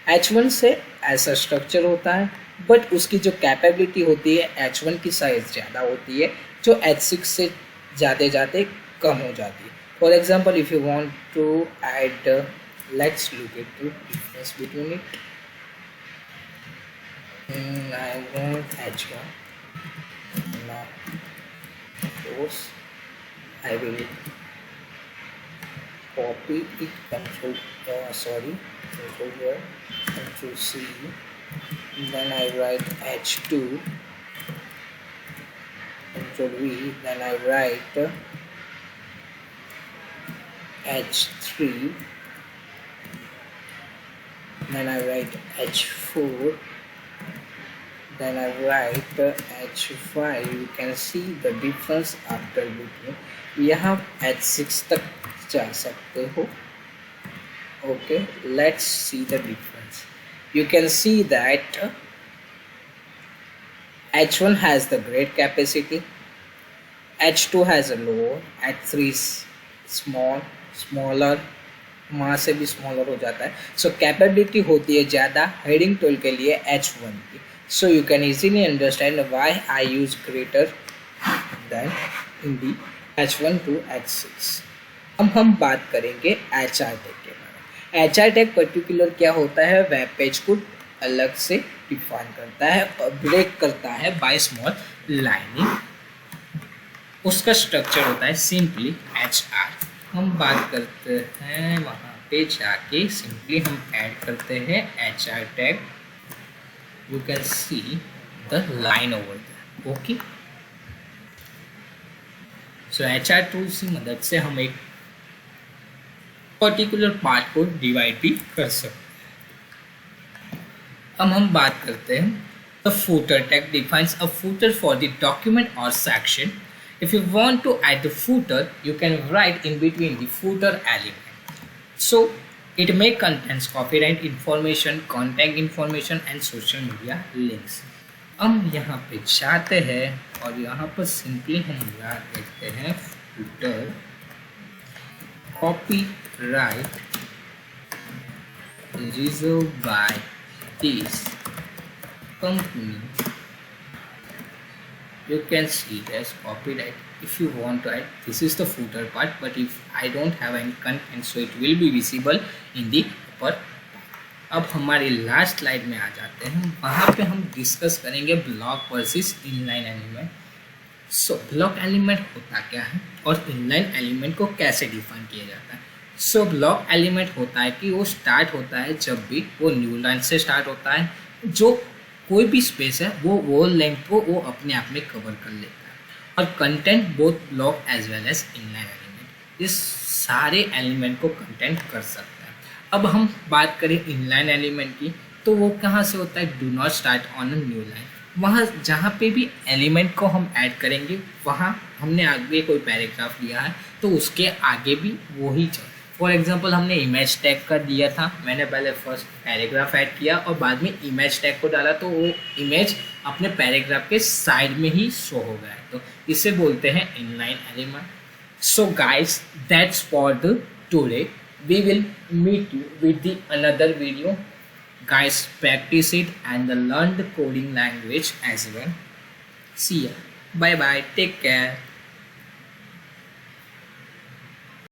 H1 से ऐसा structure होता है, but उसकी जो capability होती है H1 की size ज़्यादा होती है, जो H6 से जाते जाते कम हो जाती है. For example if you want to add, let's look at the difference between it. I want H1 now. Course I will copy it, control here, control C, then I write H2, control V, then I write H3, then I write H4, then I write H5. You can see the difference after between. यहाँ H6 तक जा सकते हो. Okay, let's see the difference. You can see that H1 has the great capacity, H2 has a lower, H3 is smaller, वहाँ से भी smaller हो जाता है. सो कैपेबिलिटी होती है ज़्यादा हेडिंग टूल के लिए H1 की. सो you can easily understand why I use greater then in the H1 to H6. अब हम बात करेंगे HR टैग के बारे में. HR टैग पर्टिकुलर क्या होता है, वेब पेज को अलग से डिफाइन करता है और ब्रेक करता है बाय स्मॉल लाइनिंग. उसका स्ट्रक्चर होता है सिंपली HR. हम बात करते हैं वहाँ पे जाके सिंपली हम ऐड करते हैं HR tag. You can see the line over there. Okay, so HR tools की मदद से हम एक पर्टिकुलर पार्ट को डिवाइड भी कर सकते हैं. अब हम बात करते हैं The footer tag defines a footer for the document or section. If you want to add the footer, you can write in between the footer element. So it may contain copyright information, contact information and social media links. हम यहाँ पे जाते हैं और यहाँ पर simply हम याद देखते हैं footer copyright reserved by this company. You can see there's copyright. If you want to add, this is the footer part, but if I don't have any content, so it will be visible in the upper. अब हमारी last slide में आ जाते हैं, वहाँ पे हम discuss करेंगे block versus inline element. So block element होता क्या है और इनलाइन एलिमेंट को कैसे डिफाइन किया जाता है. सो ब्लॉक एलिमेंट होता है कि वो स्टार्ट होता है जब भी वो न्यू लाइन से स्टार्ट होता है, जो कोई भी स्पेस है वो लेंथ को वो अपने आप में कवर कर लेता है. और content both block as well as inline element, इस सारे एलिमेंट को कंटेंट कर सकता है. अब हम बात करें इनलाइन एलिमेंट की, तो वो कहाँ से होता है. Do not start on a new line. वहाँ जहाँ पे भी एलिमेंट को हम ऐड करेंगे वहाँ हमने आगे कोई पैराग्राफ दिया है तो उसके आगे भी वही चल. फॉर एग्जांपल हमने इमेज टैग कर दिया था, मैंने पहले फर्स्ट पैराग्राफ ऐड किया और बाद में इमेज टैग को डाला, तो वो इमेज अपने पैराग्राफ के साइड में ही शो हो गया. तो इसे बोलते हैं inline element. So guys, that's for the today. We will meet you with the another video. Guys, practice it and learn the coding language as well. See ya. Bye bye. Take care.